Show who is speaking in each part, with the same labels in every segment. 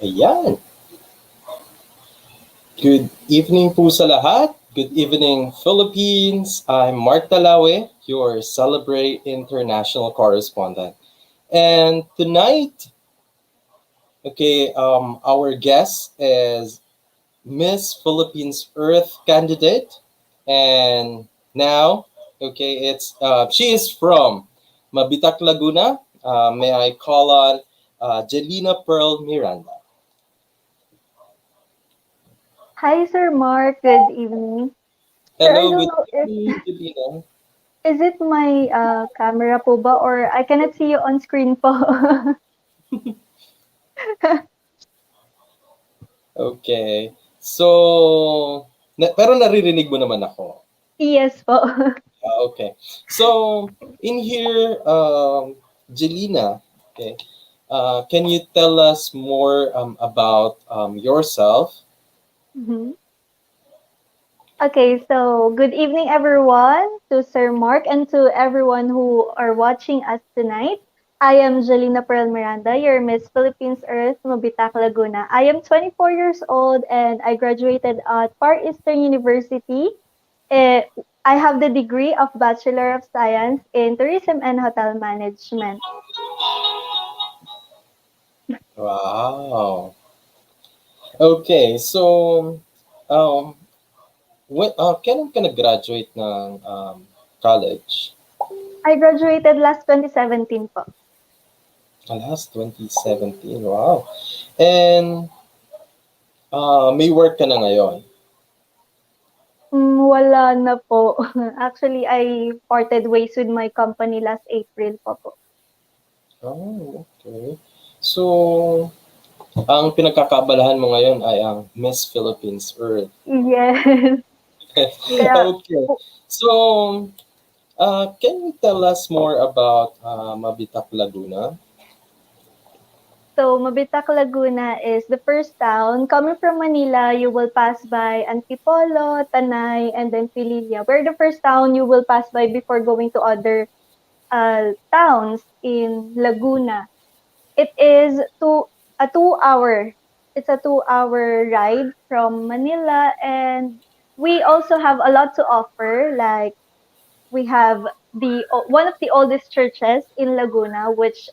Speaker 1: Ayan. Good evening po sa lahat. Good evening, Philippines. I'm Mark Talawe, your Celebrate International correspondent. And tonight, our guest is Miss Philippines Earth candidate. And now, she is from Mabitak, Laguna. May I call on Jelina Pearl Miranda.
Speaker 2: Hi, Sir Mark. Good evening. Sir, I
Speaker 1: Hello,
Speaker 2: don't
Speaker 1: good
Speaker 2: know if
Speaker 1: evening, Jelina.
Speaker 2: is it my camera po ba or I cannot see you on screen po.
Speaker 1: Okay. So, pero naririnig mo naman ako.
Speaker 2: Yes po.
Speaker 1: Okay. So, in here, Jelina, okay, can you tell us more about yourself?
Speaker 2: Mhm. Okay, so good evening everyone to Sir Mark and to everyone who are watching us tonight. I am Jelina Pearl Miranda, your Miss Philippines Earth, Mabitak, Laguna. I am 24 years old and I graduated at Far Eastern University. Eh, I have the degree of Bachelor of Science in Tourism and Hotel Management.
Speaker 1: Wow. Okay, so, um, kailan ka nag-graduate ng college?
Speaker 2: I graduated last 2017 po.
Speaker 1: Last 2017, wow. And may work ka na ngayon?
Speaker 2: Wala na po. Actually, I parted ways with my company last April po.
Speaker 1: Oh, okay. So, ang pinagkakaabalahan mo ngayon ay ang Miss Philippines Earth.
Speaker 2: Yes. Kaya,
Speaker 1: Okay. So, can you tell us more about Mabitak, Laguna?
Speaker 2: so Mabitak, Laguna is the first town. Coming from Manila, you will pass by Antipolo, Tanay, and then Pililla. We're the first town you will pass by before going to other towns in Laguna. It is a 2 hour. It's a 2 hour ride from Manila, and we also have a lot to offer. Like we have the one of the oldest churches in Laguna, which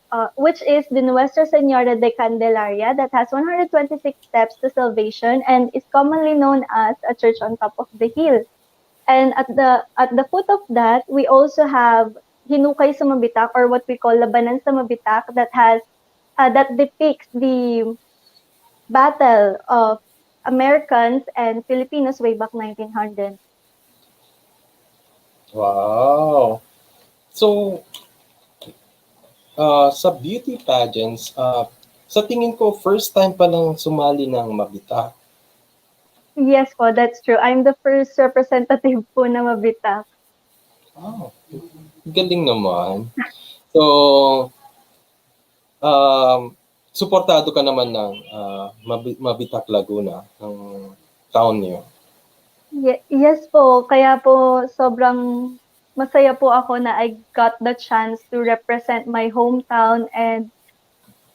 Speaker 2: is the Nuestra Senora de Candelaria, that has 126 steps to salvation and is commonly known as a church on top of the hill. And at the foot of that, we also have Hinukay sa Mabitak, or what we call Labanan sa Mabitak, that depicts the battle of Americans and Filipinos way back 1900.
Speaker 1: Wow. So, sa beauty pageants, sa tingin ko, first time pa lang sumali ng Mabitak.
Speaker 2: Yes po, that's true. I'm the first representative po na Mabitak.
Speaker 1: Oh, galing naman. So, suportado ka naman ng Mabitak, Laguna, ng town niyo.
Speaker 2: Yes po, kaya po sobrang masaya po ako na I got the chance to represent my hometown, and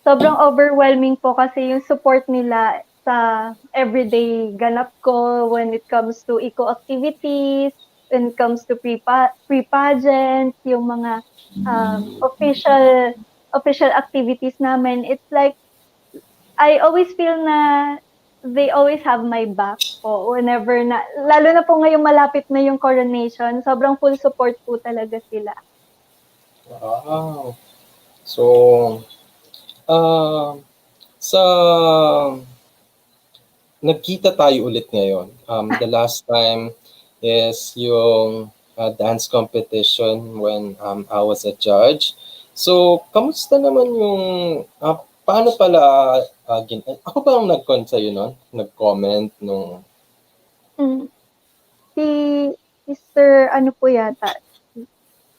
Speaker 2: sobrang overwhelming po kasi yung support nila sa everyday ganap ko when it comes to eco activities, when it comes to pre-pageant, yung mga official activities namin. It's like I always feel na they always have my back po whenever na, lalo na po ngayong malapit na yung coronation, sobrang full support po talaga sila.
Speaker 1: Wow. So, sa nagkita tayo ulit ngayon. The last time is yung dance competition when I was a judge. So, kamusta naman yung, paano pala, ako ba ang nag-con sa'yo nun? Nag-comment nung...
Speaker 2: Mm. Si Mr. ano po yata,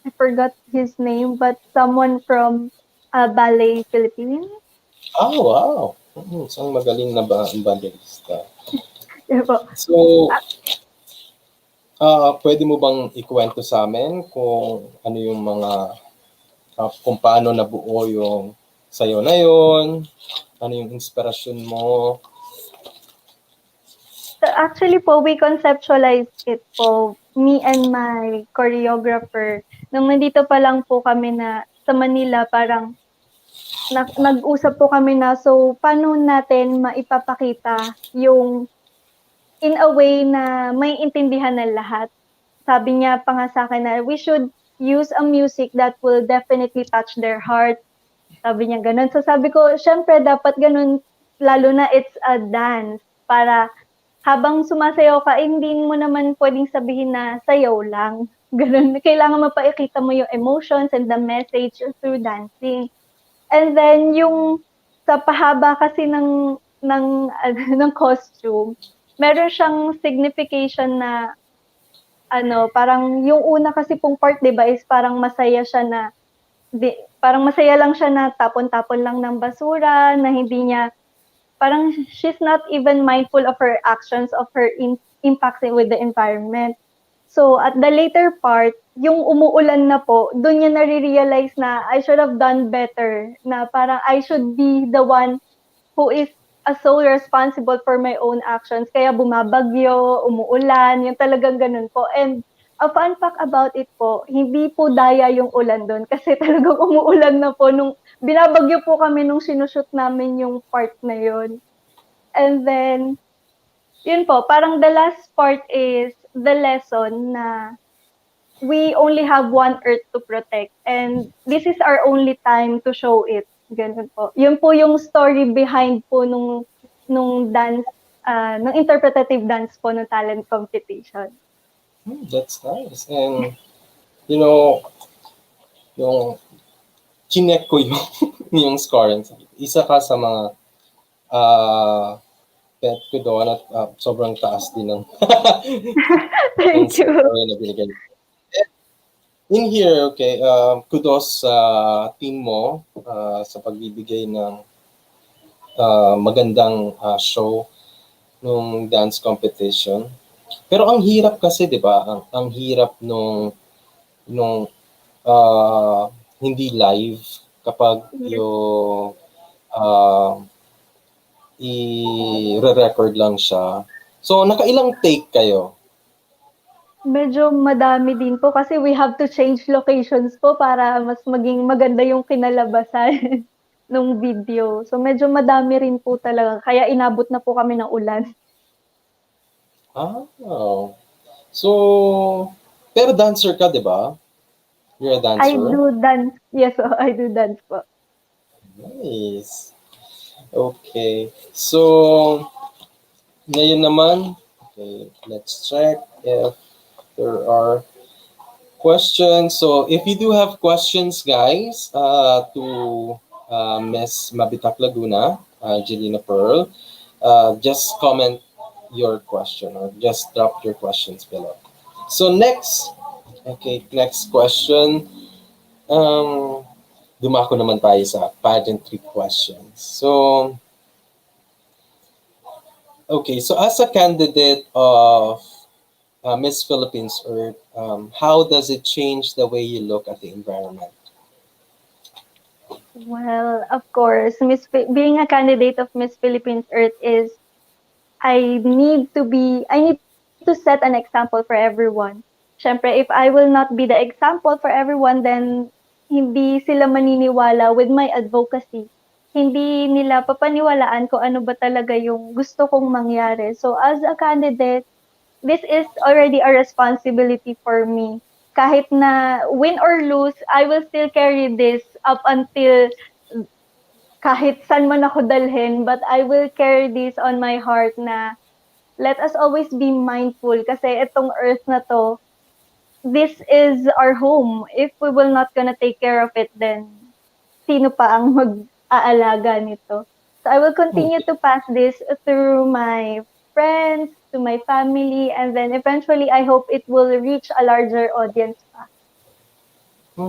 Speaker 2: I forgot his name, but someone from Ballet Philippines.
Speaker 1: Oh, wow! Isang magaling na ballerista.
Speaker 2: Diba?
Speaker 1: So, pwede mo bang ikwento sa amin kung ano yung mga, kung paano nabuo yung sayo na yon? Ano yung inspirasyon mo?
Speaker 2: So actually po, we conceptualized it po, me and my choreographer. Nung nandito pa lang po kami na sa Manila, parang nag-usap po kami na, so paano natin maipapakita yung in a way na may intindihan ng lahat. Sabi niya pa nga sa akin na we should use a music that will definitely touch their heart. Sabi niya gano'n. So sabi ko, syempre dapat gano'n, lalo na it's a dance, para habang sumasayaw ka, hindi mo naman pwedeng sabihin na sayaw lang. Gano'n. Kailangan mapaikita mo yung emotions and the message through dancing. And then yung sa pahaba kasi ng ng costume, meron siyang signification na ano, parang yung una kasi pong part 'di ba is parang masaya siya na parang masaya lang siya na tapon-tapon lang ng basura, na hindi niya parang she's not even mindful of her actions, of her impacts with the environment. So, at the later part, yung umuulan na po, dun niya nare-realize na I should have done better, na parang I should be the one who is a sole responsible for my own actions. Kaya bumabagyo, umuulan, yung talagang ganun po. And a fun fact about it po, hindi po daya yung ulan dun kasi talagang umuulan na po nung binabagyo po kami nung sinushoot namin yung part na yun. And then, yun po, parang the last part is the lesson na we only have one earth to protect and this is our only time to show it. Ganun po. Yun po yung story behind po nung dance, nung interpretative dance po ng talent competition.
Speaker 1: That's nice. And, you know, yung chinek ko yung, yung scoring. Isa ka sa mga bet ko doon at sobrang taas din ng
Speaker 2: Thank you.
Speaker 1: score na binigay. In here, okay, kudos sa team mo sa pagbibigay ng magandang show nung dance competition. Pero ang hirap kasi, 'di ba? Ang hirap nung hindi live kapag yung i-record lang siya. So, nakailang take kayo?
Speaker 2: Medyo madami din po kasi we have to change locations po para mas maging maganda yung kinalabasan nung video. So medyo madami rin po talaga kaya inabot na po kami ng ulan.
Speaker 1: Oh. So, pero dancer ka, 'di ba? You're a
Speaker 2: I
Speaker 1: dancer?
Speaker 2: do dance. Yes, I do dance po.
Speaker 1: Nice. Okay. So, ngayon naman, okay, let's check if there are questions. So, if you do have questions, guys, to Miss Mabitak Laguna, Jelina Pearl, just comment your question or just drop your questions below. So, next question. Dumako naman tayo sa pageantry questions. So, okay, so as a candidate of Miss Philippines Earth, how does it change the way you look at the environment?
Speaker 2: Well, of course, being a candidate of Miss Philippines Earth is I need to set an example for everyone. Syempre, if I will not be the example for everyone, then hindi sila maniniwala with my advocacy. Hindi nila papaniwalaan kung ano ba talaga yung gusto kong mangyari. So as a candidate, this is already a responsibility for me. Kahit na win or lose, I will still carry this up until kahit saan man ako dalhin, but I will carry this on my heart na let us always be mindful kasi itong earth na to, this is our home. If we will not gonna take care of it, then sino pa ang mag-aalaga nito? So I will continue to pass this through my friends, to my family, and then eventually I hope it will reach a larger audience pa.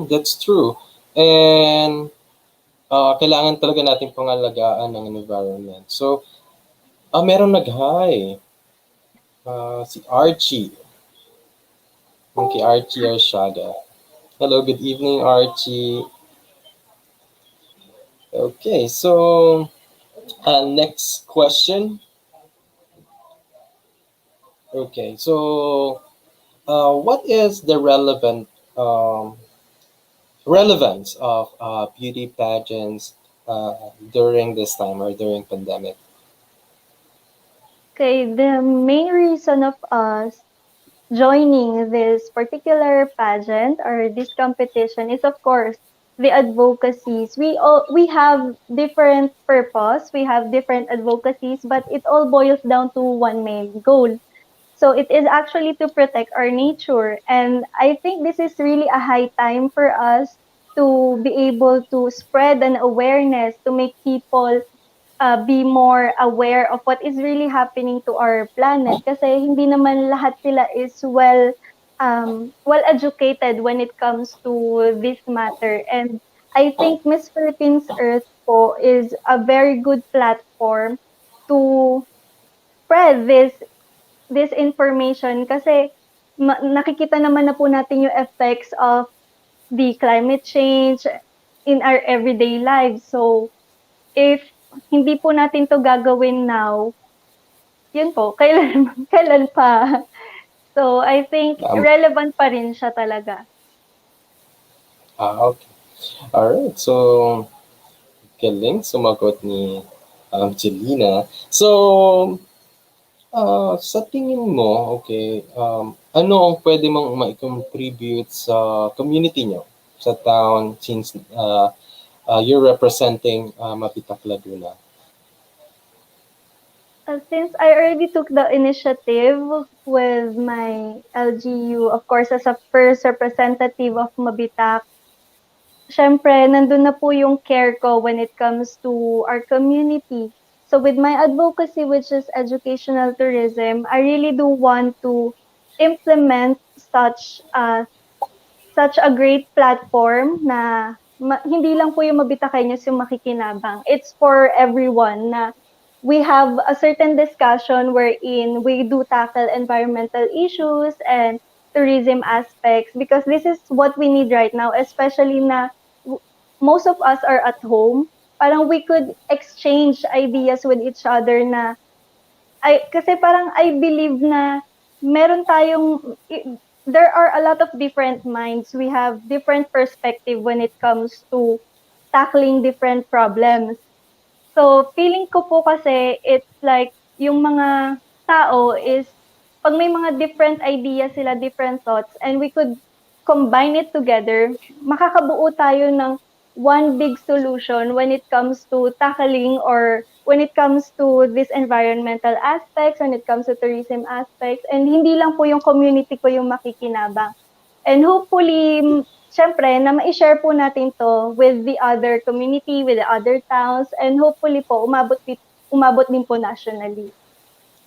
Speaker 1: That's true. And kailangan talaga natin pangalagaan ng environment. So, meron nag-hi. Si Archie. Yung kay Archie Arshaga. Hello, good evening, Archie. Okay, so next question. Okay, so what is the um, relevance of beauty pageants during this time or during pandemic?
Speaker 2: Okay, the main reason of us joining this particular pageant or this competition is of course the advocacies. We have different purpose, we have different advocacies, but it all boils down to one main goal. So it is actually to protect our nature. And I think this is really a high time for us to be able to spread an awareness to make people be more aware of what is really happening to our planet kasi hindi naman lahat sila is well educated when it comes to this matter. And I think Miss Philippines Earth po is a very good platform to spread this information kasi nakikita naman na po natin yung effects of the climate change in our everyday lives. So if hindi po natin 'to gagawin now, yun po, kailan kailan pa? So, I think
Speaker 1: Um,
Speaker 2: relevant pa rin siya talaga.
Speaker 1: okay. All right. So, galing sumagot ni Jelina. So, sa tingin mo, okay, ano ang pwede mong ma-contribute sa community nyo sa town since you're representing Mapitak Laguna?
Speaker 2: Since I already took the initiative with my LGU, of course, as a first representative of Mabitak, siyempre nandun na po yung care ko when it comes to our community. So with my advocacy, which is educational tourism, I really do want to implement such a great platform na hindi lang po yung Mabitakeños yung makikinabang. It's for everyone na we have a certain discussion wherein we do tackle environmental issues and tourism aspects because this is what we need right now, especially na most of us are at home. Parang we could exchange ideas with each other na kasi parang I believe na meron tayong there are a lot of different minds. We have different perspective when it comes to tackling different problems. So, feeling ko po kasi it's like yung mga tao is 'pag may mga different ideas sila, different thoughts, and we could combine it together, makakabuo tayo ng one big solution when it comes to tackling or when it comes to this environmental aspects, when it comes to tourism aspects, and hindi lang po yung community ko yung makikinabang. And hopefully, siyempre na mai-share po natin 'to with the other community, with the other towns, and hopefully po umabot din po nationally.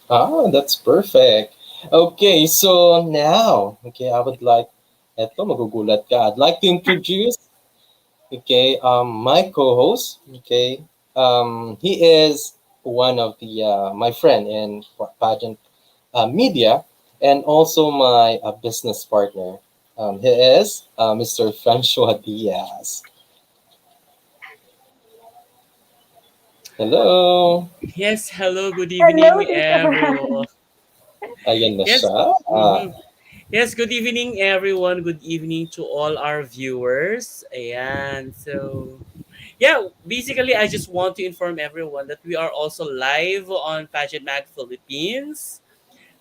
Speaker 1: Ah, that's perfect. Okay, so now, okay, I would like, eto magugulat ka. I'd like to introduce, okay, my co-host, okay. He is one of the my friend in pageant media and also my business partner. He is Mr. Francois Diaz. Hello.
Speaker 3: Yes, hello, good
Speaker 2: Hello,
Speaker 3: evening,
Speaker 2: Tita
Speaker 3: everyone.
Speaker 2: Fran.
Speaker 1: Ayan na
Speaker 3: Yes,
Speaker 1: siya.
Speaker 3: yes, good evening, everyone. Good evening to all our viewers. And so, yeah, basically, I just want to inform everyone that we are also live on Pageant Mag Philippines.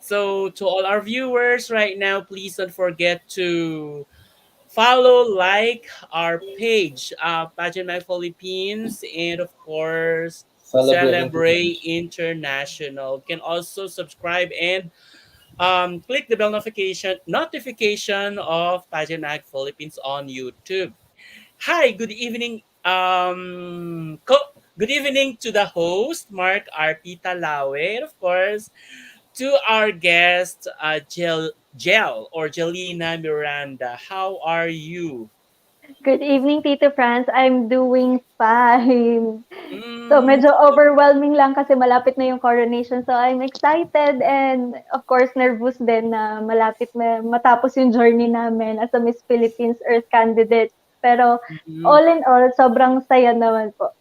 Speaker 3: So, to all our viewers right now, please don't forget to follow, like our page, Pageant Mag Philippines, and of course,
Speaker 1: Celebrate
Speaker 3: Celebrate
Speaker 1: International.
Speaker 3: International. You can also subscribe and click the bell notification of Pageant Mag Philippines on YouTube. Hi, good evening. Good evening to the host, Mark RP Talawe, and of course, to our guest, Gel or Jelina Miranda. How are you?
Speaker 2: Good evening, Tito Franz. I'm doing fine. So,
Speaker 3: Mm,
Speaker 2: medyo overwhelming lang kasi malapit na yung coronation. So, I'm excited and of course, nervous din na malapit na matapos yung journey namin as a Miss Philippines Earth candidate. Pero,
Speaker 3: mhm.
Speaker 2: all in all, sobrang saya naman po.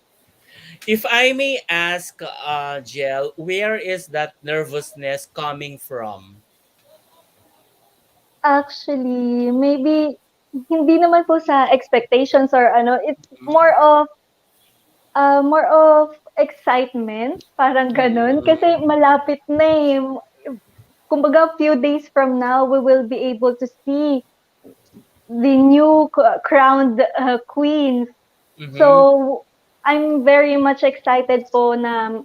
Speaker 3: If I may ask, Jel, where is that nervousness coming from?
Speaker 2: Actually, maybe hindi naman po sa expectations or ano, it's
Speaker 3: Mm-hmm.
Speaker 2: more of excitement, parang gano'n. Kasi
Speaker 3: Mm-hmm.
Speaker 2: malapit na, eh. Kumbaga few days from now, we will be able to see the new crowned queens.
Speaker 3: Mm-hmm.
Speaker 2: So, I'm very much excited po na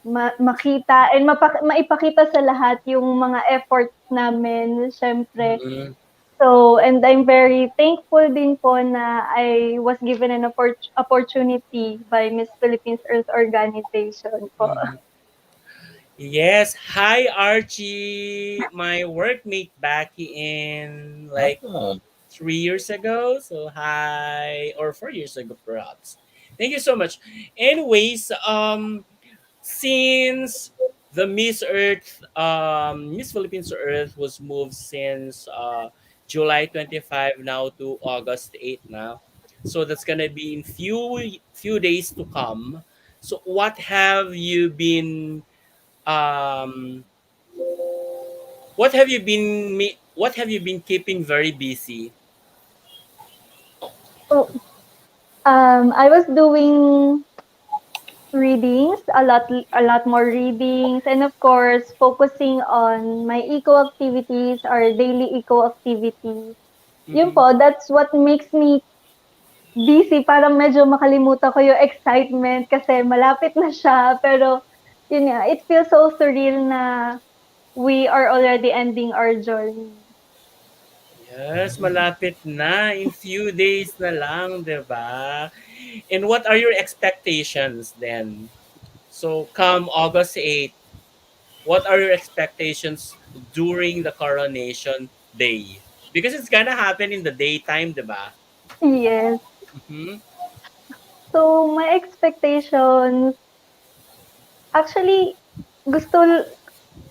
Speaker 2: makita and maipakita sa lahat yung mga efforts namin, siyempre.
Speaker 3: Mm-hmm.
Speaker 2: So, and I'm very thankful din po na I was given an opportunity by Miss Philippines Earth Organization po.
Speaker 3: Mm-hmm. Yes. Hi, Archie, my workmate back in like
Speaker 1: Ah,
Speaker 3: 3 years ago. So hi, or 4 years ago, perhaps. Thank you so much. Anyways, since the Miss Philippines Earth was moved since July 25 now to August 8 now. So that's gonna be in few days to come. So um what have you been keeping very busy?
Speaker 2: So, I was doing readings, a lot more readings, and of course, focusing on my eco activities or daily eco activities. Yun
Speaker 3: Mm-hmm.
Speaker 2: po, that's what makes me busy. Parang medyo makalimutan ko yung excitement kasi malapit na siya. Pero, yun nga, it feels so surreal na we are already ending our journey.
Speaker 3: Yes, malapit na. In few days na lang, 'di ba? And what are your expectations then? So, come August 8th, what are your expectations during the coronation day? Because it's gonna happen in the daytime, 'di ba?
Speaker 2: Yes.
Speaker 3: Mm-hmm.
Speaker 2: So, my expectations, actually, gusto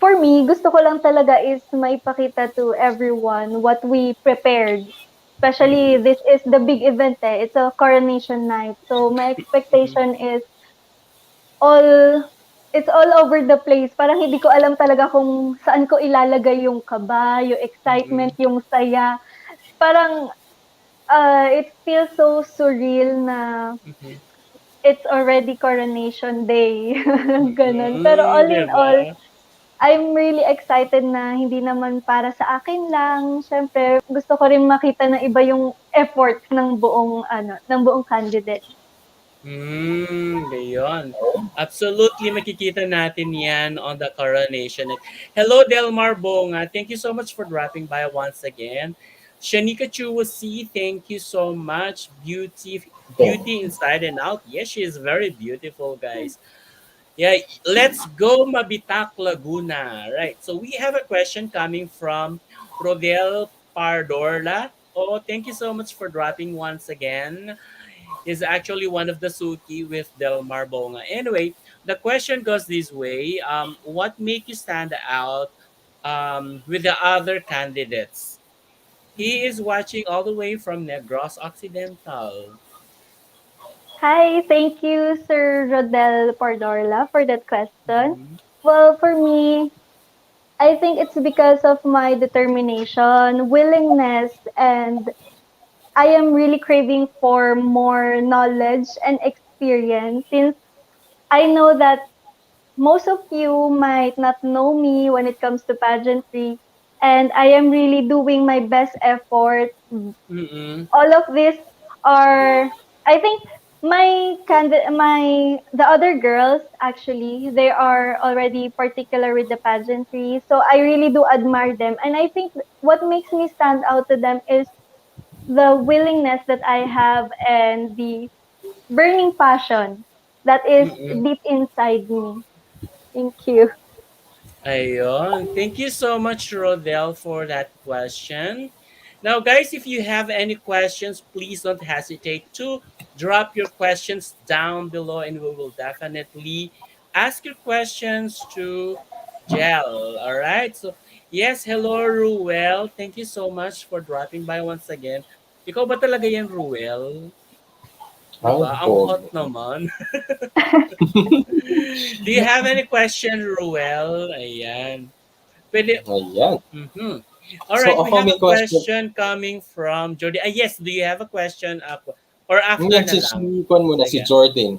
Speaker 2: for me, gusto ko lang talaga is maipakita to everyone what we prepared. Especially,
Speaker 3: Mm-hmm.
Speaker 2: this is the big event eh. It's a coronation night. So, my
Speaker 3: Mm-hmm.
Speaker 2: expectation is all, it's all over the place. Parang hindi ko alam talaga kung saan ko ilalagay yung kaba, yung excitement,
Speaker 3: Mm-hmm.
Speaker 2: yung saya. Parang, it feels so surreal na
Speaker 3: Mm-hmm.
Speaker 2: it's already coronation day. Ganon. Pero
Speaker 3: Mm-hmm.
Speaker 2: all
Speaker 3: 'Di
Speaker 2: in
Speaker 3: ba?
Speaker 2: all, I'm really excited na hindi naman para sa akin lang. Siyempre, gusto ko rin makita na iba yung effort ng buong ano, ng buong candidate.
Speaker 3: Gayon. Absolutely makikita natin 'yan on the coronation. Hello Delmar Bonga. Thank you so much for dropping by once again. Shanika Chuwasi, thank you so much. Beauty inside and out. Yes, she is very beautiful, guys. Yeah, let's go Mabitak Laguna. Right. So we have a question coming from Rodel Pardorla. Oh, thank you so much for dropping once again. Is actually one of the Suki with Del Mar Bonga. Anyway, the question goes this way: what make you stand out with the other candidates? He is watching all the way from Negros Occidental.
Speaker 2: Hi, thank you, Sir Rodel Pardorla, for that question.
Speaker 3: Mm-hmm.
Speaker 2: Well, for me, I think it's because of my determination, willingness, and I am really craving for more knowledge and experience since I know that most of you might not know me when it comes to pageantry, and I am really doing my best effort.
Speaker 3: Mm-mm.
Speaker 2: All of these are, I think, the other girls actually, they are already particular with the pageantry, so I really do admire them, and I think what makes me stand out to them is the willingness that I have and the burning passion that is
Speaker 3: Mm-mm.
Speaker 2: deep inside me. Thank you.
Speaker 3: Ayun. Thank you so much, Rodel, for that question. Now, guys, if you have any questions, please don't hesitate to drop your questions down below and we will definitely ask your questions to Jel. All right. So, yes, hello, Ruel. Thank you so much for dropping by once again. Ikaw ba talaga yan, Ruel? 'Di
Speaker 1: Ay,
Speaker 3: ba? Ang hot
Speaker 1: pogi.
Speaker 3: naman. Do you have any question, Ruel? Ayan. Pwede.
Speaker 1: Ayan.
Speaker 3: Mhm. All
Speaker 1: So
Speaker 3: right, we
Speaker 1: ako
Speaker 3: have
Speaker 1: may
Speaker 3: a
Speaker 1: question.
Speaker 3: question coming from Jordi. Ah, yes, do you have a question ako? Or after
Speaker 1: Yan
Speaker 3: na
Speaker 1: si
Speaker 3: lang?
Speaker 1: Kwan muna, si
Speaker 3: Sige.
Speaker 1: Jordan.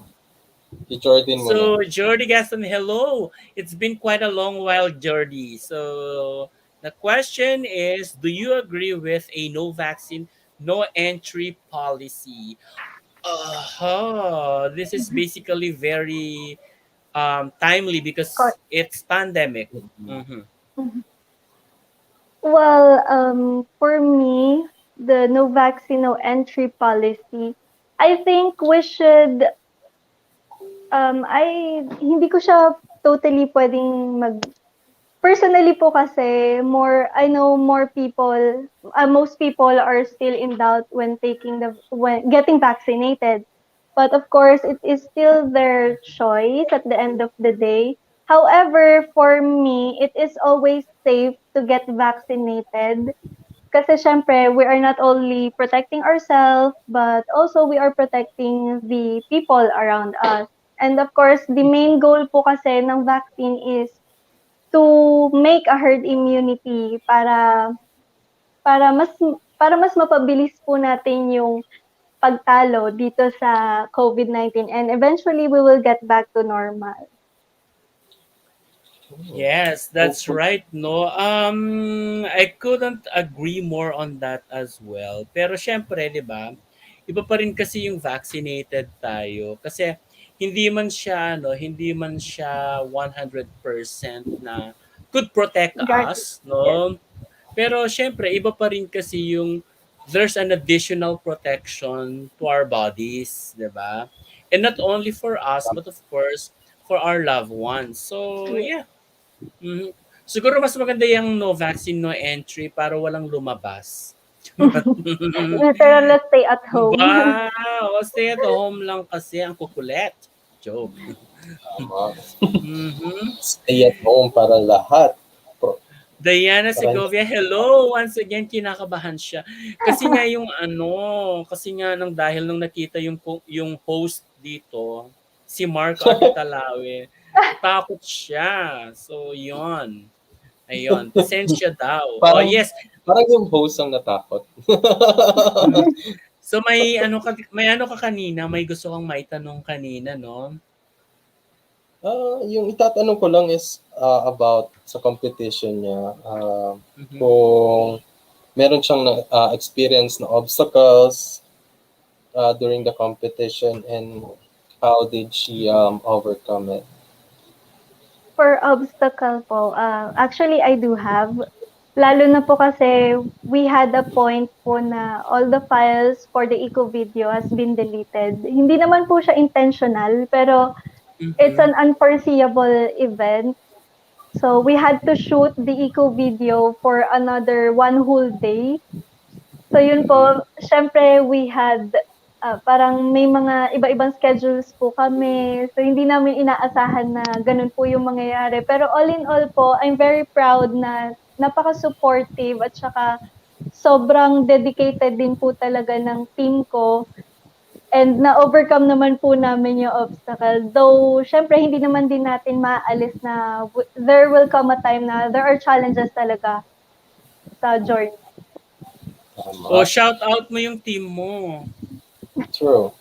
Speaker 1: Si Jordan muna.
Speaker 3: So, Jordi Gaston, hello. It's been quite a long while, Jordi. So, the question is, do you agree with a no vaccine, no entry policy? This is basically very timely
Speaker 2: Cor-
Speaker 3: because it's pandemic.
Speaker 1: Mm.
Speaker 3: Mm-hmm.
Speaker 2: Mhm. Well, for me, the no vaccine, no entry policy, I think we should, hindi ko siya totally pwedeng personally po kasi I know more people, most people are still in doubt when when getting vaccinated. But of course, it is still their choice at the end of the day. However, for me, it is always safe to get vaccinated kasi syempre, we are not only protecting ourselves, but also we are protecting the people around us. And of course, the main goal po kasi ng vaccine is to make a herd immunity para mas para mas mapabilis po natin yung pagtalo dito sa COVID-19 and eventually we will get back to normal.
Speaker 3: Yes, that's
Speaker 1: Hopefully.
Speaker 3: right, no. I couldn't agree more on that as well. Pero syempre, 'di ba? Iba pa rin kasi yung vaccinated tayo kasi hindi man siya 100% na could protect
Speaker 2: Guard,
Speaker 3: us,
Speaker 2: yes,
Speaker 3: no. Pero syempre, iba pa rin kasi yung there's an additional protection to our bodies, 'di ba? And not only for us, but of course for our loved ones. So,
Speaker 2: yes.
Speaker 3: yeah. Mhm. Siguro mas maganda yung no vaccine, no entry para walang lumabas.
Speaker 2: Literal, let's stay at home.
Speaker 3: Ba, stay at home lang kasi ang kukulit. Joke.
Speaker 1: Tama.
Speaker 3: Mhm.
Speaker 1: Stay at home para lahat. Pro-
Speaker 3: Diana
Speaker 1: Para hindi.
Speaker 3: Segovia, hello! Once again, kinakabahan siya. Kasi nga yung kasi nga nang dahil nung nakita yung host dito, si Mark Abitalawe, natakot siya. So, yon. Ayun, pasensya daw. Oh,
Speaker 1: Parang,
Speaker 3: yes.
Speaker 1: parang yung host ang natakot.
Speaker 3: So may ano ka kanina, may gusto kang maitanong kanina, no?
Speaker 1: Yung itatanong ko lang is about sa competition niya.
Speaker 3: Mhm.
Speaker 1: Kung meron siyang experience na obstacles during the competition and how did she
Speaker 3: Mhm.
Speaker 1: overcome it?
Speaker 2: For obstacle po, actually I do have. Lalo na po kasi we had a point po na all the files for the eco video has been deleted. Hindi naman po siya intentional, pero it's
Speaker 3: Mhm.
Speaker 2: an unforeseeable event. So we had to shoot the eco video for another one whole day. So yun
Speaker 3: Mhm.
Speaker 2: po, siyempre we had parang may mga iba-ibang schedules po kami. So hindi namin inaasahan na ganun po yung mangyayari. Pero all in all po, I'm very proud na napaka-supportive at saka sobrang dedicated din po talaga ng team ko. And na-overcome naman po namin yung obstacle. Though, syempre, hindi naman din natin maaalis na there will come a time na there are challenges talaga sa journey.
Speaker 3: Oh,
Speaker 1: Tama.
Speaker 3: shout out mo yung team mo.
Speaker 1: True.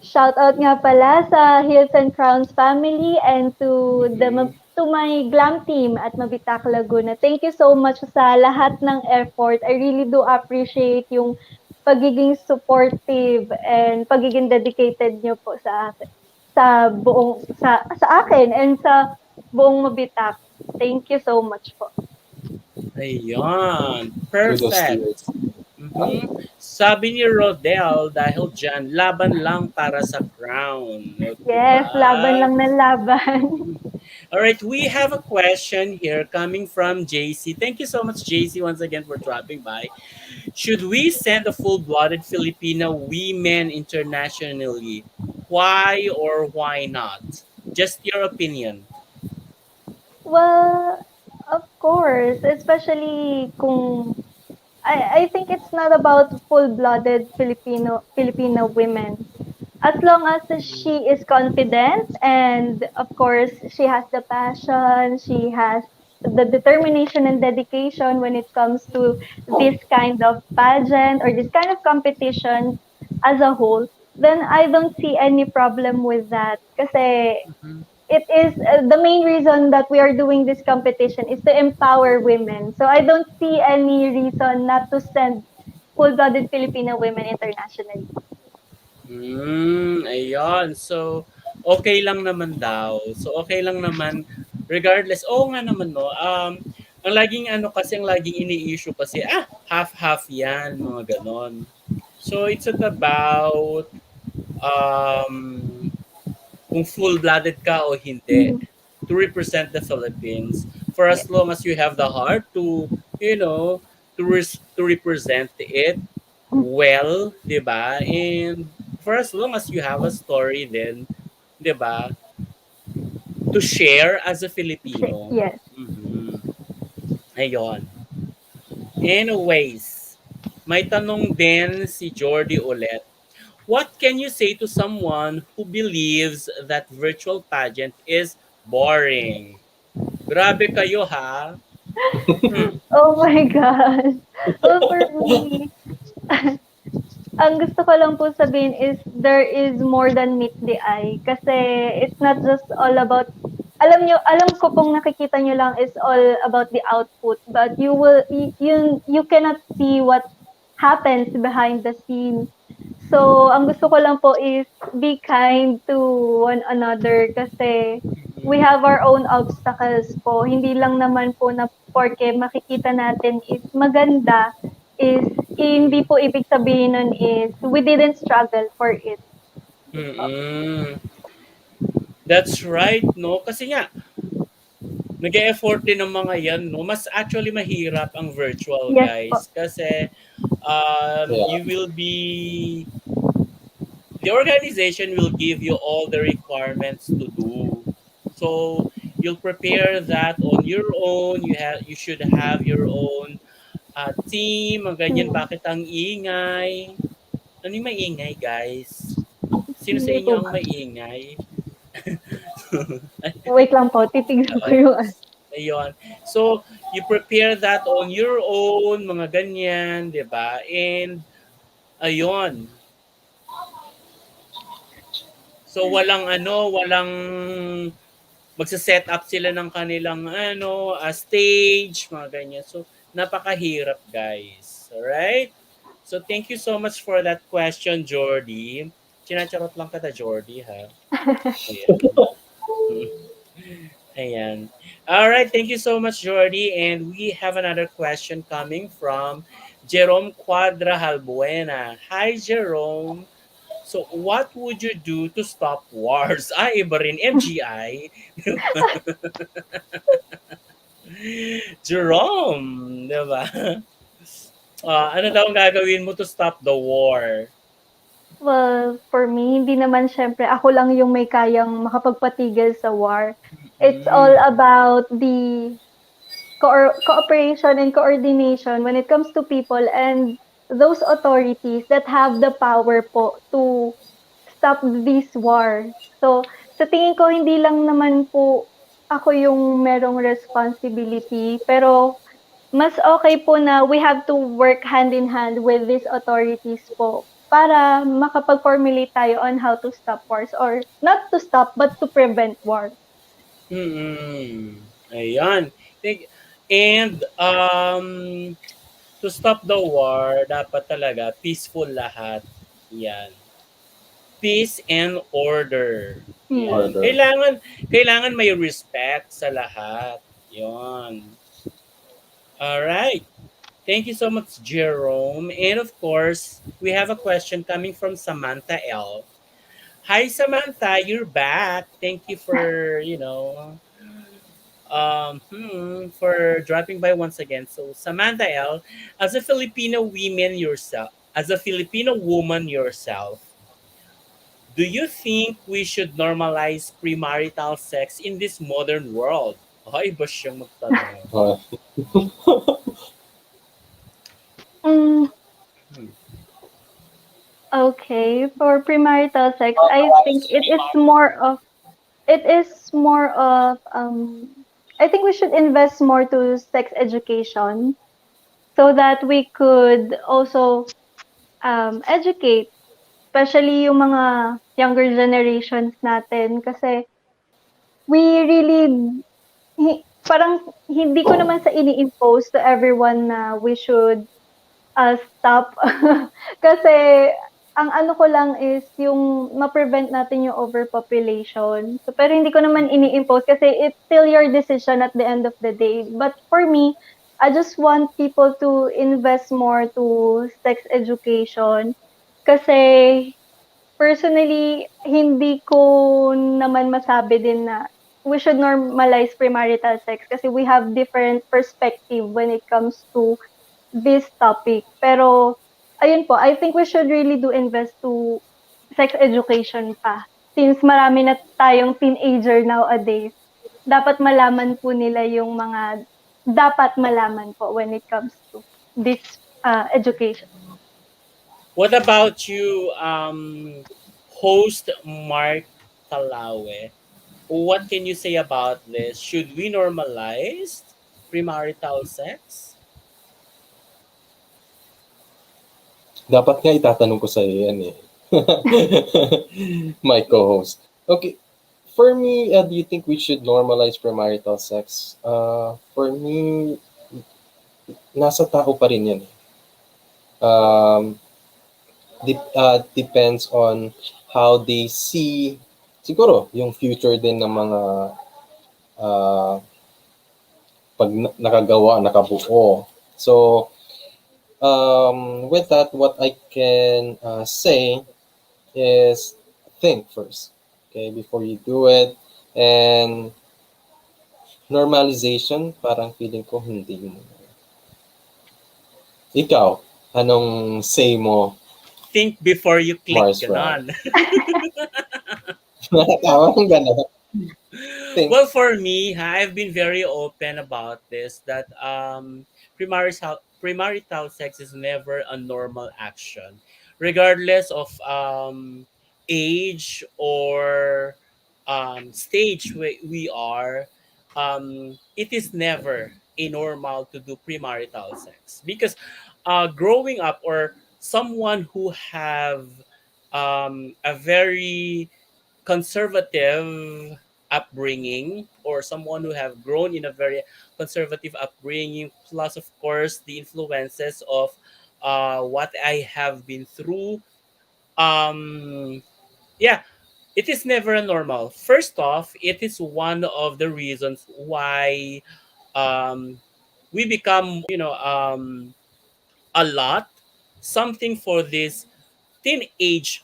Speaker 2: Shoutout nga pala sa Hills and Crowns family and
Speaker 3: Mhm.
Speaker 2: to my glam team at Mabitak Laguna. Thank you so much sa lahat ng effort. I really do appreciate yung pagiging supportive and pagiging dedicated niyo po sa akin and sa buong Mabitak. Thank you so much po.
Speaker 3: Ayun.
Speaker 1: Kudos to you.
Speaker 3: Perfect. Mhm. Sabi ni Rodel, dahil dyan, laban lang para sa crown. O,
Speaker 2: Yes,
Speaker 3: diba?
Speaker 2: laban lang ng laban.
Speaker 3: Mhm. All right, we have a question here coming from JC. Thank you so much, JC, once again for dropping by. Should we send a full-blooded Filipino women internationally? Why or why not? Just your opinion.
Speaker 2: Well, of course, especially kung I think it's not about full-blooded Filipino women. as long as she is confident, and of course she has the passion, she has the determination and dedication when it comes to this kind of pageant or this kind of competition as a whole, then I don't see any problem with that. Kasi
Speaker 3: Mhm.
Speaker 2: it is the main reason that we are doing this competition is to empower women. So I don't see any reason not to send full-blooded Filipino women internationally.
Speaker 3: Ayun. So, okay lang naman daw. So, okay lang naman regardless. Oo nga naman 'no. Ang laging ano kasi, ang laging ini-issue kasi, half-half 'yan, mga gano'n. So, it's not about um kung full-blooded ka o hindi
Speaker 2: Mhm.
Speaker 3: to represent the Philippines for
Speaker 2: Yeah.
Speaker 3: as long as you have the heart to, you know, to represent it well, 'di ba? And for as long as you have a story then, 'di ba, to share as a Filipino.
Speaker 2: Yes.
Speaker 3: Mhm. Ayun. Anyways, may tanong din si Jordy ulit. What can you say to someone who believes that virtual pageant is boring? Grabe kayo ha. Hmm.
Speaker 2: Oh my gosh. Well, for me, ang gusto ko lang po sabihin is there is more than meet the eye. Kasi it's not just all about, alam ko pong nakikita nyo lang is all about the output, but you cannot see what happens behind the scene. So, ang gusto ko lang po is be kind to one another kasi we
Speaker 3: Mhm.
Speaker 2: have our own obstacles po. Hindi lang naman po na porke makikita natin is maganda, is hindi po ibig sabihin nun is we didn't struggle for it. Po.
Speaker 3: Mm. That's right, no? Kasi nga, nag-e-effort din ng mga yan, no? Mas actually mahirap ang virtual,
Speaker 2: Yes po.
Speaker 3: guys. Kasi
Speaker 1: Yeah.
Speaker 3: you will be, the organization will give you all the requirements to do. So, you'll prepare that on your own. You should have your own team. Ang ganyan,
Speaker 2: Hmm.
Speaker 3: bakit ang ingay? Ano yung maingay, guys? Sino sa
Speaker 2: Hindi
Speaker 3: inyo
Speaker 2: po
Speaker 3: ang
Speaker 2: ba?
Speaker 3: maingay?
Speaker 2: Wait lang po, titignan ko yung
Speaker 3: Ayun. So, you prepare that on your own, mga ganyan, 'di ba? And ayun. So walang magse-set up sila ng kanilang stage, mga ganyan. So napakahirap, guys. All right? So thank you so much for that question, Jordy. Chinacharot lang kita, Jordy, ha. Ayan. Ayan. All right, thank you so much, Jordy. And we have another question coming from Jerome Quadra Halbuena. Hi, Jerome. So, what would you do to stop wars? Iba rin, MGI. Jerome, di ba? Ano daw ang gagawin mo to stop the war?
Speaker 2: Well, for me, hindi naman siyempre ako lang yung may kayang makapagpatigil sa war. It's all
Speaker 3: Mm,
Speaker 2: about the cooperation and coordination when it comes to people and those authorities that have the power po to stop this war. So, sa tingin ko, hindi lang naman po ako yung merong responsibility, pero mas okay po na we have to work hand in hand with these authorities po para makapag-formulate tayo on how to stop wars or not to stop but to prevent war.
Speaker 3: mm. Ayan. And to stop the war, dapat talaga peaceful lahat. Yan. Peace and order.
Speaker 2: Yes.
Speaker 3: Yan.
Speaker 1: Order.
Speaker 3: Kailangan may respect sa lahat. Yon. All right. Thank you so much, Jerome. And of course, we have a question coming from Samantha L. Hi, Samantha. You're back. Thank you for, for dropping by once again. So, Samantha L, as a Filipino woman yourself, do you think we should normalize premarital sex in this modern world? Ay, ba siyang magtanong?
Speaker 1: Uh,
Speaker 2: Hmm,
Speaker 3: Hmm.
Speaker 2: Okay, for premarital sex, I think it is more of I think we should invest more to sex education so that we could also educate, especially yung mga younger generations natin kasi we really parang hindi ko naman sa ini-impose to everyone na we should stop. Kasi ang ano ko lang is yung ma-prevent natin yung overpopulation. So, pero hindi ko naman ini-impose kasi it's still your decision at the end of the day. But for me, I just want people to invest more to sex education kasi personally, hindi ko naman masabi din na we should normalize premarital sex kasi we have different perspective when it comes to this topic. Pero, ayun po, I think we should really do invest to sex education pa. Since marami na tayong teenager nowadays, dapat malaman po nila yung mga dapat malaman po when it comes to this education.
Speaker 3: What about you, host Mark Talawe? What can you say about this? Should we normalize premarital sex?
Speaker 1: Dapat nga itatanong ko sa'yo yan eh. My co-host. Okay, for me, do you think we should normalize premarital sex? For me, nasa tao pa rin yan eh. Depends on how they see, siguro, yung future din ng mga uh, pag nakagawa, nakabuo. So, with that, what I can say is think first, okay, before you do it. And normalization, parang feeling ko hindi mo. Ikaw, anong say mo,
Speaker 3: Think before you click,
Speaker 1: Mars Round?
Speaker 3: ganon.
Speaker 1: Tama kang gano'n. Think.
Speaker 3: Well, for me, I've been very open about this that premarital sex is never a normal action, regardless of age or stage we are. It is never a normal to do premarital sex because growing up or someone who have a very conservative upbringing or someone who have grown in a very conservative upbringing, plus of course the influences of what I have been through, um yeah, it is never a normal. First off, it is one of the reasons why um we become a lot something for this teenage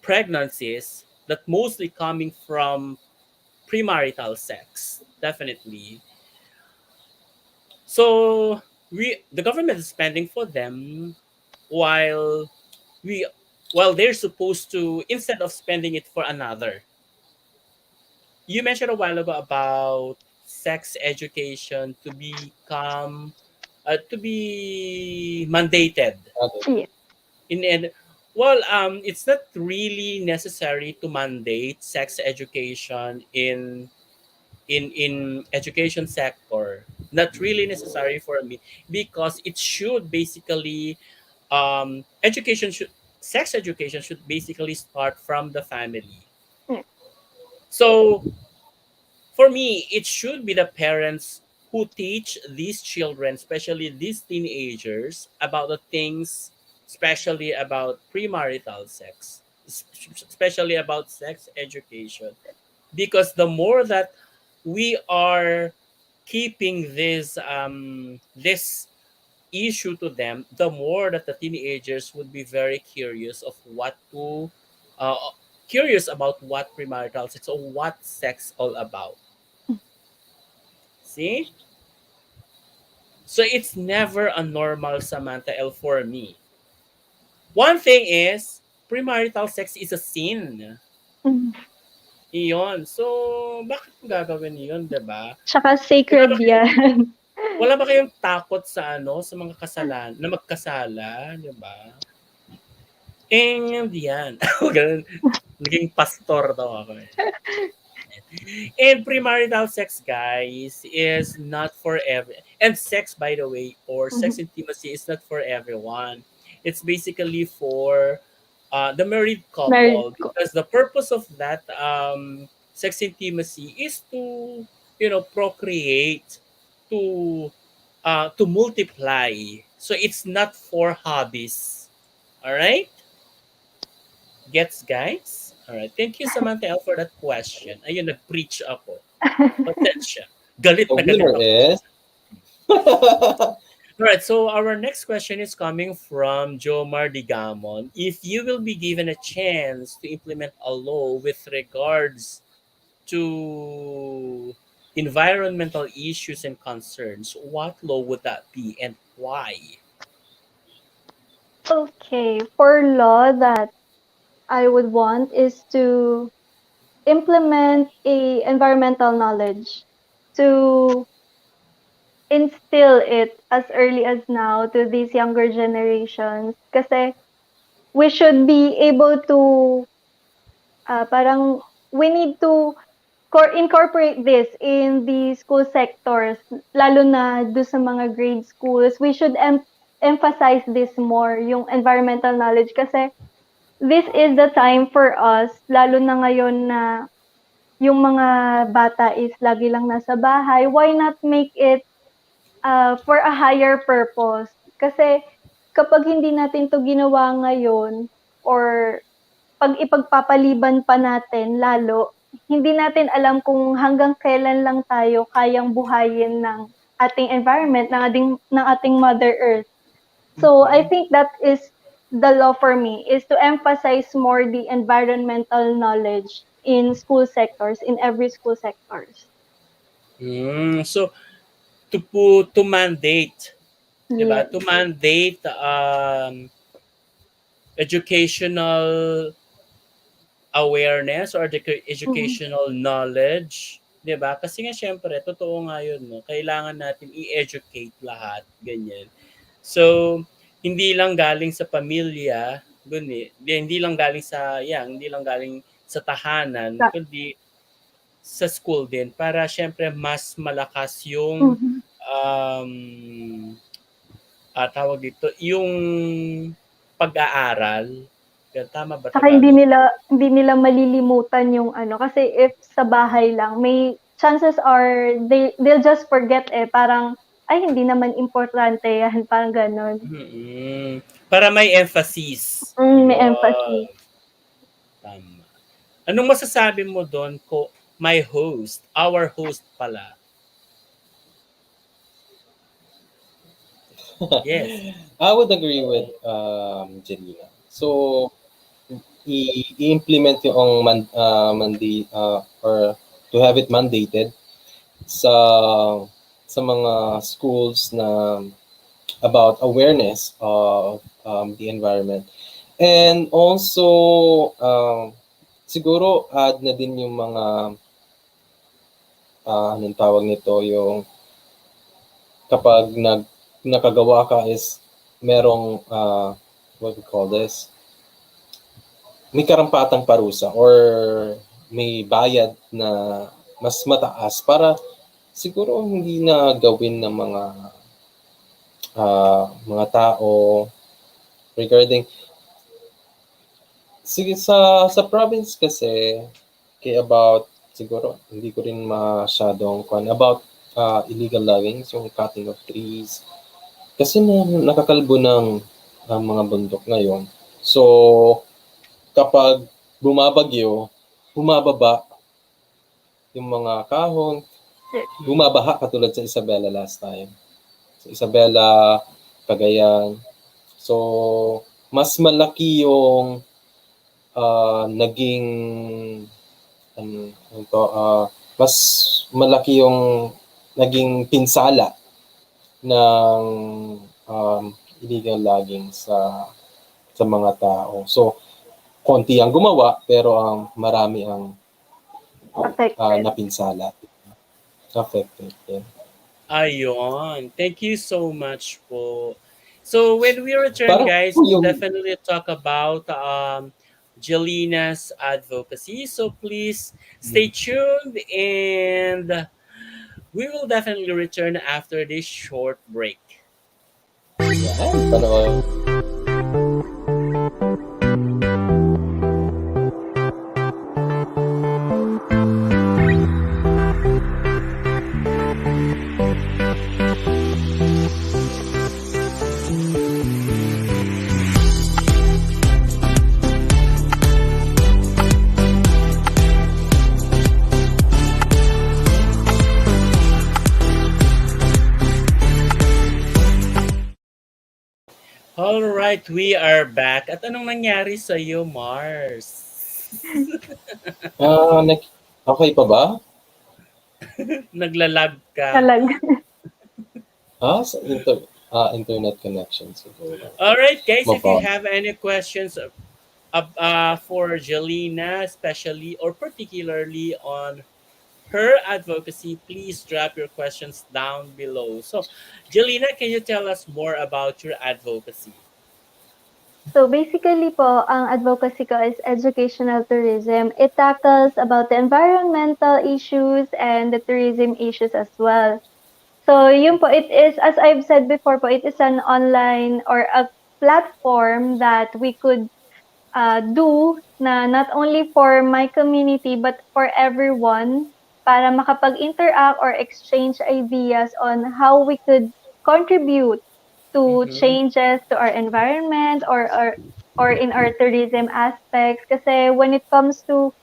Speaker 3: pregnancies that mostly coming from premarital sex, definitely. So the government is spending for them while we while they're supposed to, instead of spending it for another. You mentioned a while ago about sex education to be mandated
Speaker 2: Yeah.
Speaker 3: in and well, it's not really necessary to mandate sex education in education sector. Not really necessary for me because it should basically education should sex education should basically start from the family.
Speaker 2: Yeah.
Speaker 3: So for me, it should be the parents who teach these children, especially these teenagers, about the things, especially about premarital sex, especially about sex education. Because the more that we are keeping this issue to them, the more that the teenagers would be very curious of what to uh, curious about what premarital sex or what sex all about. See? So it's never a normal Samantha L for me. One thing is, premarital sex is a sin.
Speaker 2: Mm.
Speaker 3: Iyon. So, bakit mo gagawin yun, 'di ba?
Speaker 2: Tsaka
Speaker 3: Wala ba
Speaker 2: sacred
Speaker 3: kayong
Speaker 2: yan.
Speaker 3: wala ba kayong takot sa ano, sa mga kasalan na magkasala, 'di ba? And yan. Ganun. Naging pastor daw ako eh. And premarital sex, guys, is not for every. And sex, by the way, or sex
Speaker 2: Mhm.
Speaker 3: intimacy is not for everyone. It's basically for the married
Speaker 2: Married
Speaker 3: couple
Speaker 2: ko.
Speaker 3: because the purpose of that sex intimacy is to procreate, to multiply. So it's not for hobbies. All right, gets guys. All right. Thank you, Samantha L, for that question. Ayun, nag-preach ako. Pasensya. Galit
Speaker 1: The
Speaker 3: na galit
Speaker 1: winner
Speaker 3: ako.
Speaker 1: is
Speaker 3: Alright, so our next question is coming from Jomar Digamon. If you will be given a chance to implement a law with regards to environmental issues and concerns, what law would that be and why?
Speaker 2: Okay, for law that I would want is to implement a environmental knowledge to instill it as early as now to these younger generations kasi we should be able to parang we need to incorporate this in the school sectors lalo na do sa mga grade schools. We should emphasize this more, yung environmental knowledge kasi this is the time for us lalo na ngayon na yung mga bata is lagi lang nasa bahay. Why not make it for a higher purpose? Kasi kapag hindi natin 'to ginawa ngayon or 'pag ipagpapaliban pa natin lalo, hindi natin alam kung hanggang kailan lang tayo kayang buhayin ng ating environment, ng ating Mother Earth. So, I
Speaker 3: Mhm.
Speaker 2: think that is the law for me, is to emphasize more the environmental knowledge in school sectors, in every school sectors.
Speaker 3: So to mandate, 'di ba?
Speaker 2: Yes.
Speaker 3: To mandate educational awareness or
Speaker 2: Mhm.
Speaker 3: educational knowledge, 'di ba? Kasi nga syempre totoo nga 'yun, no. Kailangan natin i-educate lahat, ganyan. So, hindi lang galing sa pamilya, hindi lang galing sa hindi lang galing sa tahanan,
Speaker 2: Sa
Speaker 3: kundi sa school din para syempre mas malakas yung
Speaker 2: mhm.
Speaker 3: um, tawag dito, yung pag-aaral. Tama ba
Speaker 2: Saka
Speaker 3: Tagalog?
Speaker 2: hindi nila malilimutan yung ano, kasi if sa bahay lang, may chances are they'll just forget eh, parang, "Ay hindi naman importante yan," parang gano'n.
Speaker 3: Mm. Para may emphasis.
Speaker 2: May
Speaker 3: Ayun,
Speaker 2: emphasis.
Speaker 3: tama. Anong masasabi mo doon ko my host, our host pala? Yes.
Speaker 1: I would agree with Jelina. So i-implement yung or to have it mandated sa mga schools na about awareness of the environment. And also, siguro add na din yung mga, anong tawag nito, yung kapag nakagawa ka is merong, what we call this, may karampatang parusa or may bayad na mas mataas para siguro hindi na gawin ng mga tao regarding. Sige, sa province kasi, kaya about siguro hindi ko rin masyadong about illegal logging, yung cutting of trees. Kasi nakakalbo ng mga bundok ngayon. So, kapag bumabagyo, bumababa yung mga kahon, bumabaha katulad sa Isabela last time. Sa Isabela, Cagayan. So, mas malaki yung naging ito, mas malaki yung naging pinsala ng um, illegal logging sa mga tao. So, konti ang gumawa pero ang marami ang
Speaker 2: Affected.
Speaker 1: napinsala, affected. Yeah.
Speaker 3: Ayun. Thank you so much po. So when we return,
Speaker 1: Parang
Speaker 3: guys,
Speaker 1: ako
Speaker 3: we'll
Speaker 1: yung
Speaker 3: definitely talk about Jelina's advocacy. So please stay tuned, and we will definitely return after this short break.
Speaker 1: yan, panoorin niyo yan.
Speaker 3: All right, we are back. At anong nangyari sa iyo, Mars?
Speaker 1: Nag okey pa ba?
Speaker 3: Naglalag ka.
Speaker 2: Talaga.
Speaker 1: Sa internet connection siguro.
Speaker 3: All right, guys, if you
Speaker 1: Maba
Speaker 3: have any questions for Jelina, especially or particularly on her advocacy, please drop your questions down below. So, Jelina, can you tell us more about your advocacy?
Speaker 2: So basically po, ang advocacy ko is educational tourism. It tackles about the environmental issues and the tourism issues as well. So yun po, it is, as I've said before po, it is an online or a platform that we could do na not only for my community but for everyone para makapag-interact or exchange ideas on how we could contribute to
Speaker 3: Mm-hmm.
Speaker 2: changes to our environment or in our tourism aspects. Kasi when it comes to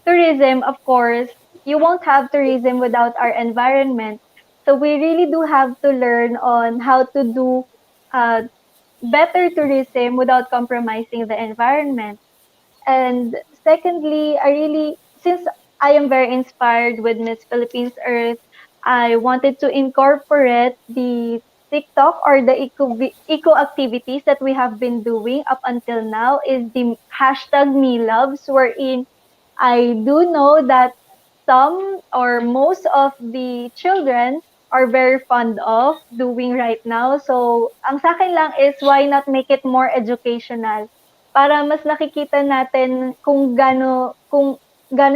Speaker 2: tourism, of course, you won't have tourism without our environment. So we really do have to learn on how to do uh, better tourism without compromising the environment. And secondly, since I am very inspired with Miss Philippines Earth, I wanted to incorporate the TikTok or the eco activities that we have been doing up until now is the hashtag me loves, wherein I do know that some or most of the children are very fond of doing right now. So, ang sa akin lang is why not make it more educational para mas nakikita natin kung gaano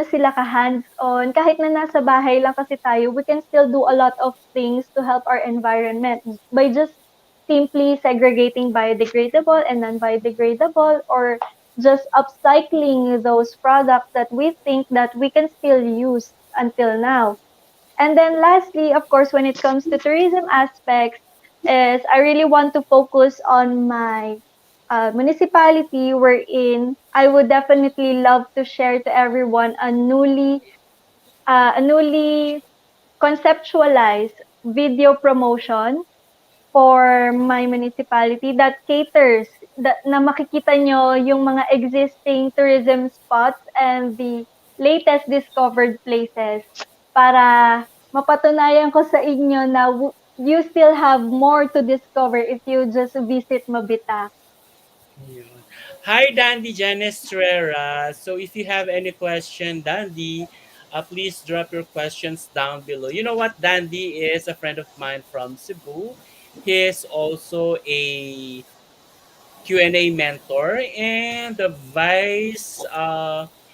Speaker 2: sila ka hands-on. Kahit na nasa bahay lang kasi tayo, we can still do a lot of things to help our environment by just simply segregating biodegradable and non-biodegradable or just upcycling those products that we think that we can still use until now. And then lastly, of course, when it comes to tourism aspects, is I really want to focus on my municipality wherein I would definitely love to share to everyone a newly conceptualized video promotion for my municipality that caters na makikita nyo yung mga existing tourism spots and the latest discovered places para mapatunayan ko sa inyo na you still have more to discover if you just visit Mabita.
Speaker 3: Ayun. Hi, Dandy Janestrera. So if you have any question, Dandy, please drop your questions down below. You know what? Dandy is a friend of mine from Cebu. He is also a Q&A mentor and the vice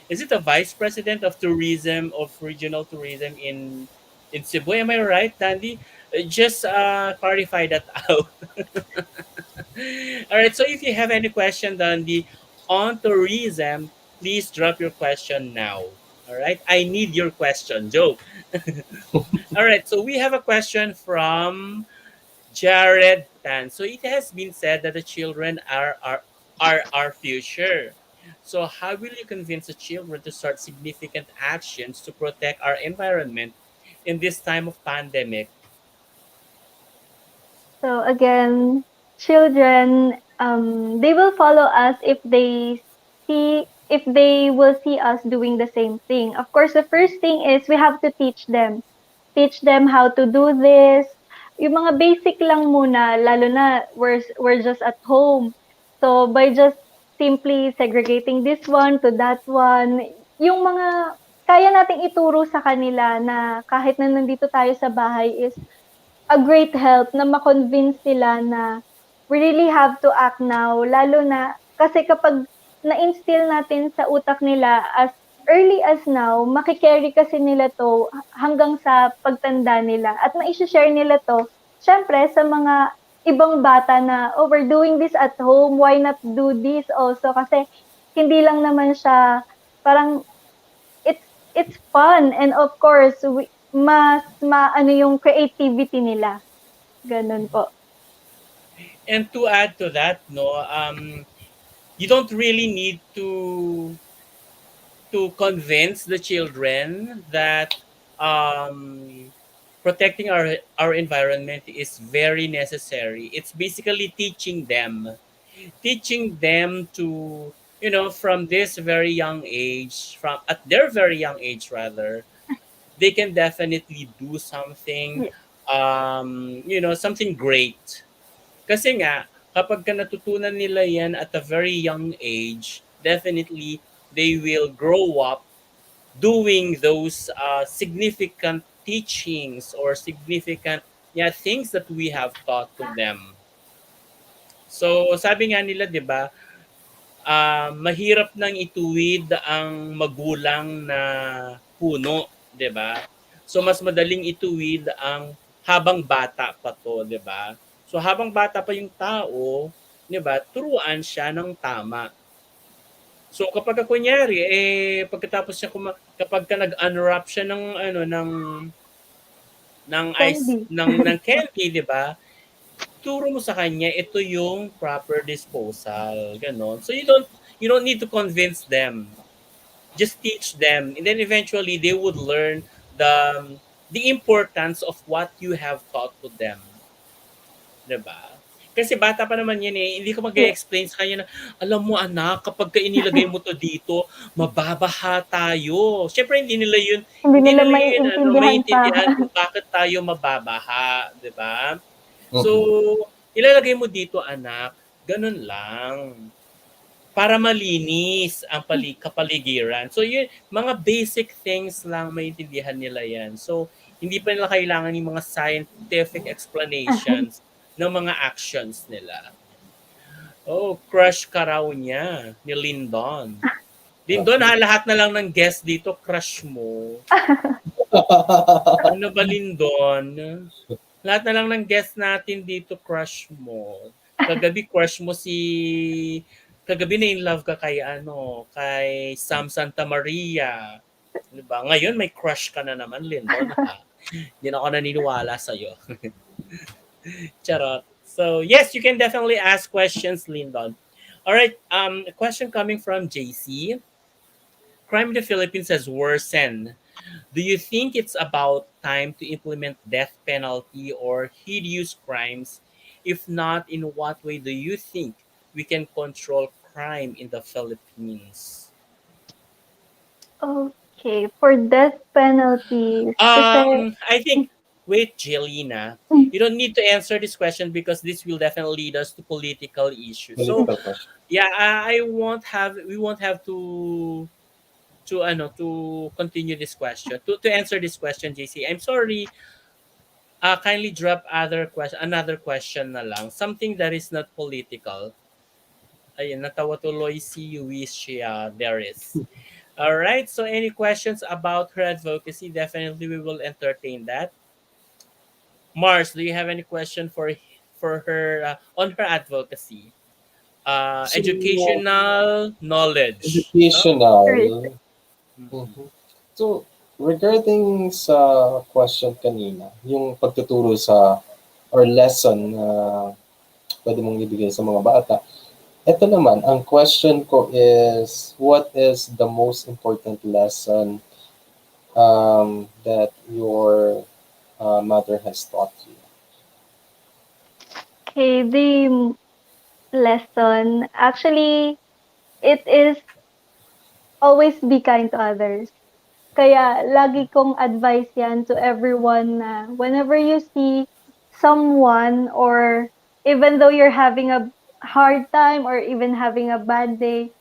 Speaker 3: is it the vice president of tourism of regional tourism in Cebu? Am I right, Dandy? Just clarify that out. All right. So if you have any question, Dandy, on tourism, please drop your question now. All right. I need your question. Joke. All right. So we have a question from Jared Tan. So it has been said that the children are our future. So how will you convince the children to start significant actions to protect our environment in this time of pandemic?
Speaker 2: So again, children, they will follow us if they will see us doing the same thing. Of course, the first thing is we have to teach them how to do this. Yung mga basic lang muna, lalo na we're just at home. So by just simply segregating this one to that one, yung mga kaya nating ituro sa kanila na kahit na nandito tayo sa bahay is a great help na ma-convince sila na we really have to act now, lalo na kasi kapag na-instill natin sa utak nila as early as now, maki-carry kasi nila 'to hanggang sa pagtanda nila at mai-she-share nila 'to siyempre sa mga ibang bata na, "Oh, we're doing this at home, why not do this also?" Kasi hindi lang naman siya parang it's fun and of course mas maano yung creativity nila, gano'n po.
Speaker 3: And to add to that, no, you don't really need to convince the children that um, protecting our environment is very necessary. It's basically teaching them to, from this very young age, from at their very young age rather, they can definitely do something,
Speaker 2: Ye
Speaker 3: something great. Kasi nga, kapag ka natutunan nila yan at a very young age, definitely they will grow up doing those significant teachings or significant, yeah, things that we have taught to them. So sabi nga nila, 'di ba, mahirap nang ituwid ang magulang na puno, 'di ba? So mas madaling ituwid ang habang bata pa 'to, 'di ba? So habang bata pa yung tao, 'di ba, turuan siya ng tama. So kapag kunyari pagkatapos niya kapag ka nag-unwrap siya ng ice
Speaker 2: candy.
Speaker 3: ng candy, 'di ba? Turo mo sa kanya ito yung proper disposal, gano'n. So you don't need to convince them. Just teach them and then eventually they would learn the importance of what you have taught to them, 'di ba? Kasi bata pa naman yan hindi ko
Speaker 2: Ye
Speaker 3: mag-explain sa kanya na, alam mo anak, kapag ka inilagay mo to dito, mababaha tayo. Siyempre
Speaker 2: hindi
Speaker 3: hindi
Speaker 2: nila
Speaker 3: nila yun
Speaker 2: maiintindihan pa.
Speaker 3: maintindihan kung bakit tayo mababaha, 'di ba? So,
Speaker 1: Mm.
Speaker 3: ilalagay mo dito anak, ganun lang. Para malinis ang kapaligiran. So, yun, mga basic things lang maintindihan nila yan. So, hindi pa nila kailangan yung mga scientific explanations ng mga actions nila. Oh, crush ka raw niya ni Lindon. Lindon ha,
Speaker 1: Okay.
Speaker 3: lahat na lang ng guest dito, crush mo. Ano ba Lindon? Lahat na lang ng guest natin dito, crush mo. Kagabi, crush mo si... Kagabi na in love ka kay Sam Santa Maria. Diba? Ngayon, may crush ka na naman, Lindon, ha? Hindi na ako naniniwala sa'yo. Charot. So, yes, you can definitely ask questions, Lindon. All right, a question coming from JC. Crime in the Philippines has worsened. Do you think it's about time to implement death penalty or hideous crimes? If not, in what way do you think we can control crime in the Philippines?
Speaker 2: Okay, for death penalties kasi
Speaker 3: I think with Jelina, you don't need to answer this question because this will definitely lead us to political issues. So
Speaker 1: Political question.
Speaker 3: yeah, we won't have to continue this question to answer this question, JC. I'm sorry. Kindly drop another question na lang. Something that is not political. Ayun, natawa tuloy si Wisha Deris. Alright, so any questions about her advocacy? Definitely we will entertain that. Mars, do you have any question for her on her advocacy?
Speaker 1: So,
Speaker 3: Educational knowledge. No?
Speaker 2: research.
Speaker 1: educational.
Speaker 3: Mhm.
Speaker 1: Mhm. So, regarding sa question kanina, yung pagtuturo sa or lesson na pwede mong ibigay sa mga bata, ito naman, ang question ko is, what is the most important lesson that your mother has taught you?
Speaker 2: Okay, the lesson, actually, it is always be kind to others. Kaya lagi kong advice 'yan to everyone na whenever you see someone or even though you're having a hard time or even having a bad day,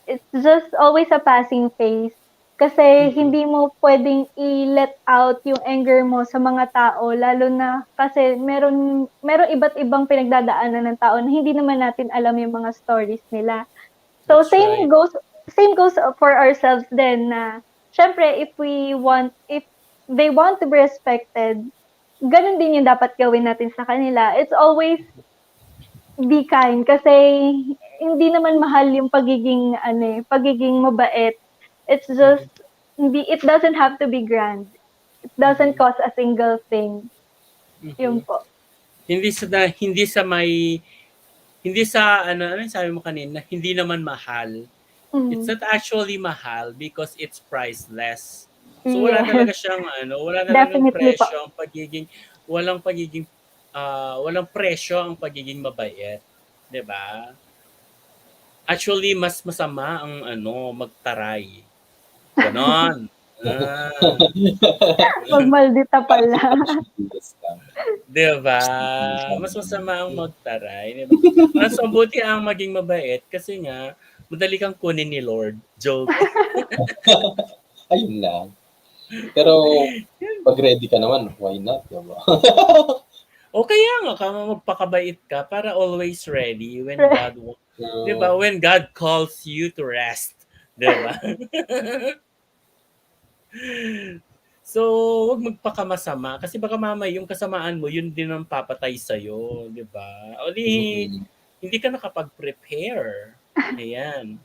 Speaker 2: it's just always a passing phase. Kasi
Speaker 3: Mhm.
Speaker 2: hindi mo puwedeng i-let out yung anger mo sa mga tao lalo na kasi merong iba't ibang pinagdadaanan ng tao na hindi naman natin alam yung mga stories nila. So
Speaker 3: That's right.
Speaker 2: same goes for ourselves din na siyempre if they want to be respected, gano'n din yung dapat gawin natin sa kanila. It's always be kind kasi hindi naman mahal yung pagiging ano, pagiging mabait. It's just
Speaker 3: Mhm.
Speaker 2: hindi it doesn't have to be grand. It doesn't
Speaker 3: Mhm.
Speaker 2: cost a single thing. Yun
Speaker 3: Mhm.
Speaker 2: po.
Speaker 3: Hindi sa ano yung sabi mo kanina, hindi naman mahal. It's
Speaker 2: Mm.
Speaker 3: not actually mahal because it's priceless. So
Speaker 2: Yes,
Speaker 3: wala talagang
Speaker 2: definitely po.
Speaker 3: presyo ang pagiging walang presyo ang pagiging mabait, 'di ba? Actually mas masama ang magtaray. Ganon. Ah,
Speaker 2: 'Pag maldita pala.
Speaker 1: Yes lang.
Speaker 3: 'di ba? Mas
Speaker 1: Minsan.
Speaker 3: masama ang magtaray, 'di ba? Mas mabuti ang maging mabait kasi nga madali kang kunin ni Lord. Joke.
Speaker 1: Ayun lang. Pero 'pag ready ka naman, why not, 'di ba?
Speaker 3: O kaya nga magpakabait ka para always ready when God 'di ba?
Speaker 1: True.
Speaker 3: When God calls you to rest, 'di ba? So, wag magpakamasama kasi baka mamaya yung kasamaan mo yun din ang papatay sa 'di ba? O di
Speaker 1: Mm.
Speaker 3: hindi ka nakapag-prepare. Ayan.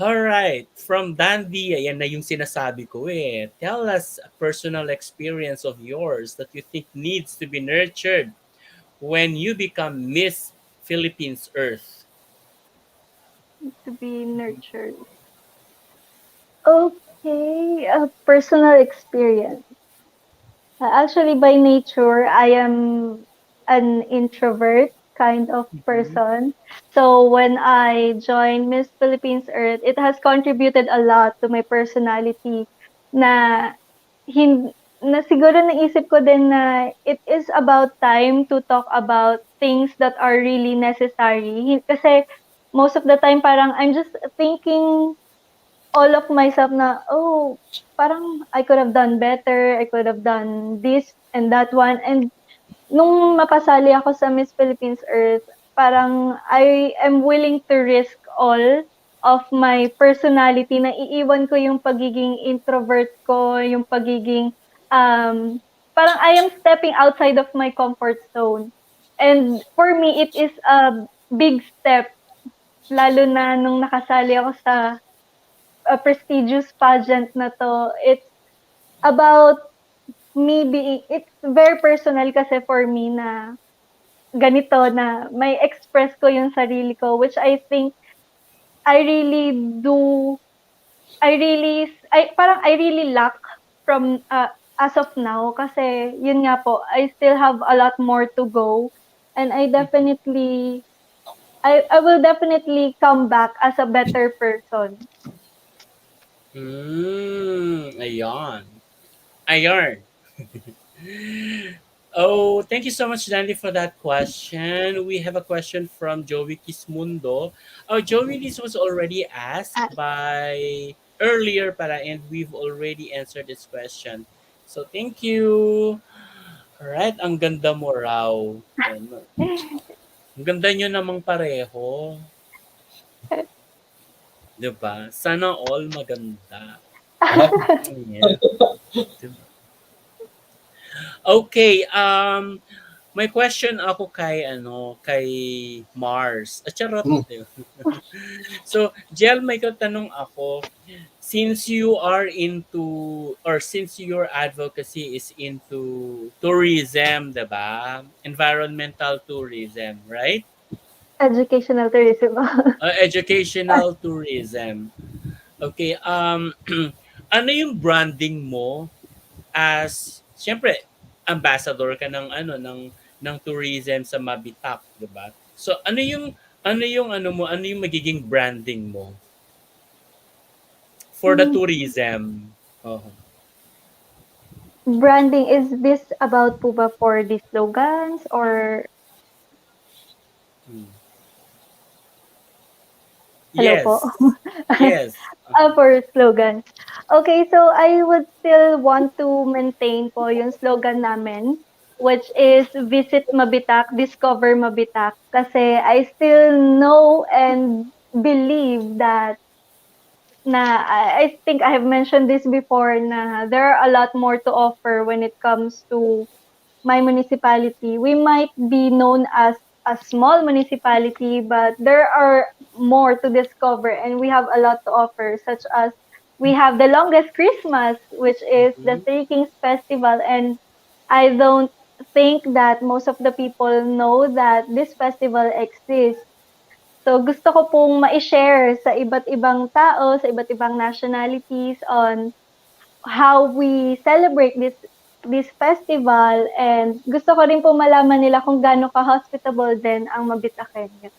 Speaker 3: Alright, from Dandy, ayan na yung sinasabi ko eh. Tell us a personal experience of yours that you think needs to be nurtured when you become Miss Philippines Earth.
Speaker 2: To be nurtured. Okay, a personal experience. Actually, by nature, I am an introvert kind of
Speaker 3: Mhm.
Speaker 2: person. So when I joined Miss Philippines Earth, it has contributed a lot to my personality na na siguro naisip ko din na it is about time to talk about things that are really necessary. Kasi most of the time parang I'm just thinking all of myself na, "Oh, parang I could have done better, I could have done this and that one." And nung mapasali ako sa Miss Philippines Earth, parang I am willing to risk all of my personality na iiwan ko yung pagiging introvert ko, yung pagiging, parang I am stepping outside of my comfort zone. And for me, it is a big step lalo na nung nakasali ako sa prestigious pageant na 'to. It's about it's very personal kasi for me na ganito na may express ko yung sarili ko which I think I really do I really lack from, as of now kasi yun nga po, I still have a lot more to go and I will definitely come back as a better person.
Speaker 3: Ayan. Ayan. Oh, thank you so much, Dandy, for that question. We have a question from Joey Kismundo. Oh, Joey, this was already asked
Speaker 2: Ah,
Speaker 3: by earlier para and we've already answered this question. So, thank you. Alright, ang ganda mo raw. Ano, ang ganda nyo namang pareho. 'Di ba? Sana all maganda. Yeah. Diba? Okay, may question ako kay Mars. Charot.
Speaker 1: Hmm.
Speaker 3: So, Jel, may katanong ako. Since you are since your advocacy is into tourism, 'di ba? Environmental tourism, right?
Speaker 2: educational tourism.
Speaker 3: Educational tourism. Okay, ano yung branding mo as siyempre ambassador ka ng ng tourism sa Mabitak, 'di ba? So ano yung magiging branding mo for the
Speaker 2: Hmm,
Speaker 3: tourism? Oh.
Speaker 2: branding, is this about po ba for the slogans or
Speaker 3: Hmm.
Speaker 2: hello po?
Speaker 3: Yes. Yes.
Speaker 2: For slogan. Okay, so I would still want to maintain po yung slogan namin, which is Visit Mabitak, Discover Mabitak. Kasi I still know and believe that I think I have mentioned this before na there are a lot more to offer when it comes to my municipality. We might be known as a small municipality, but there are more to discover and we have a lot to offer, such as we have the longest Christmas, which is the
Speaker 3: Mhm.
Speaker 2: Three Kings Festival. And I don't think that most of the people know that this festival exists. So gusto ko pong ma-share sa iba't ibang tao, sa iba't ibang nationalities on how we celebrate this festival, and gusto ko rin po malaman nila kung gaano ka-hospitable din ang Mabitakenyo.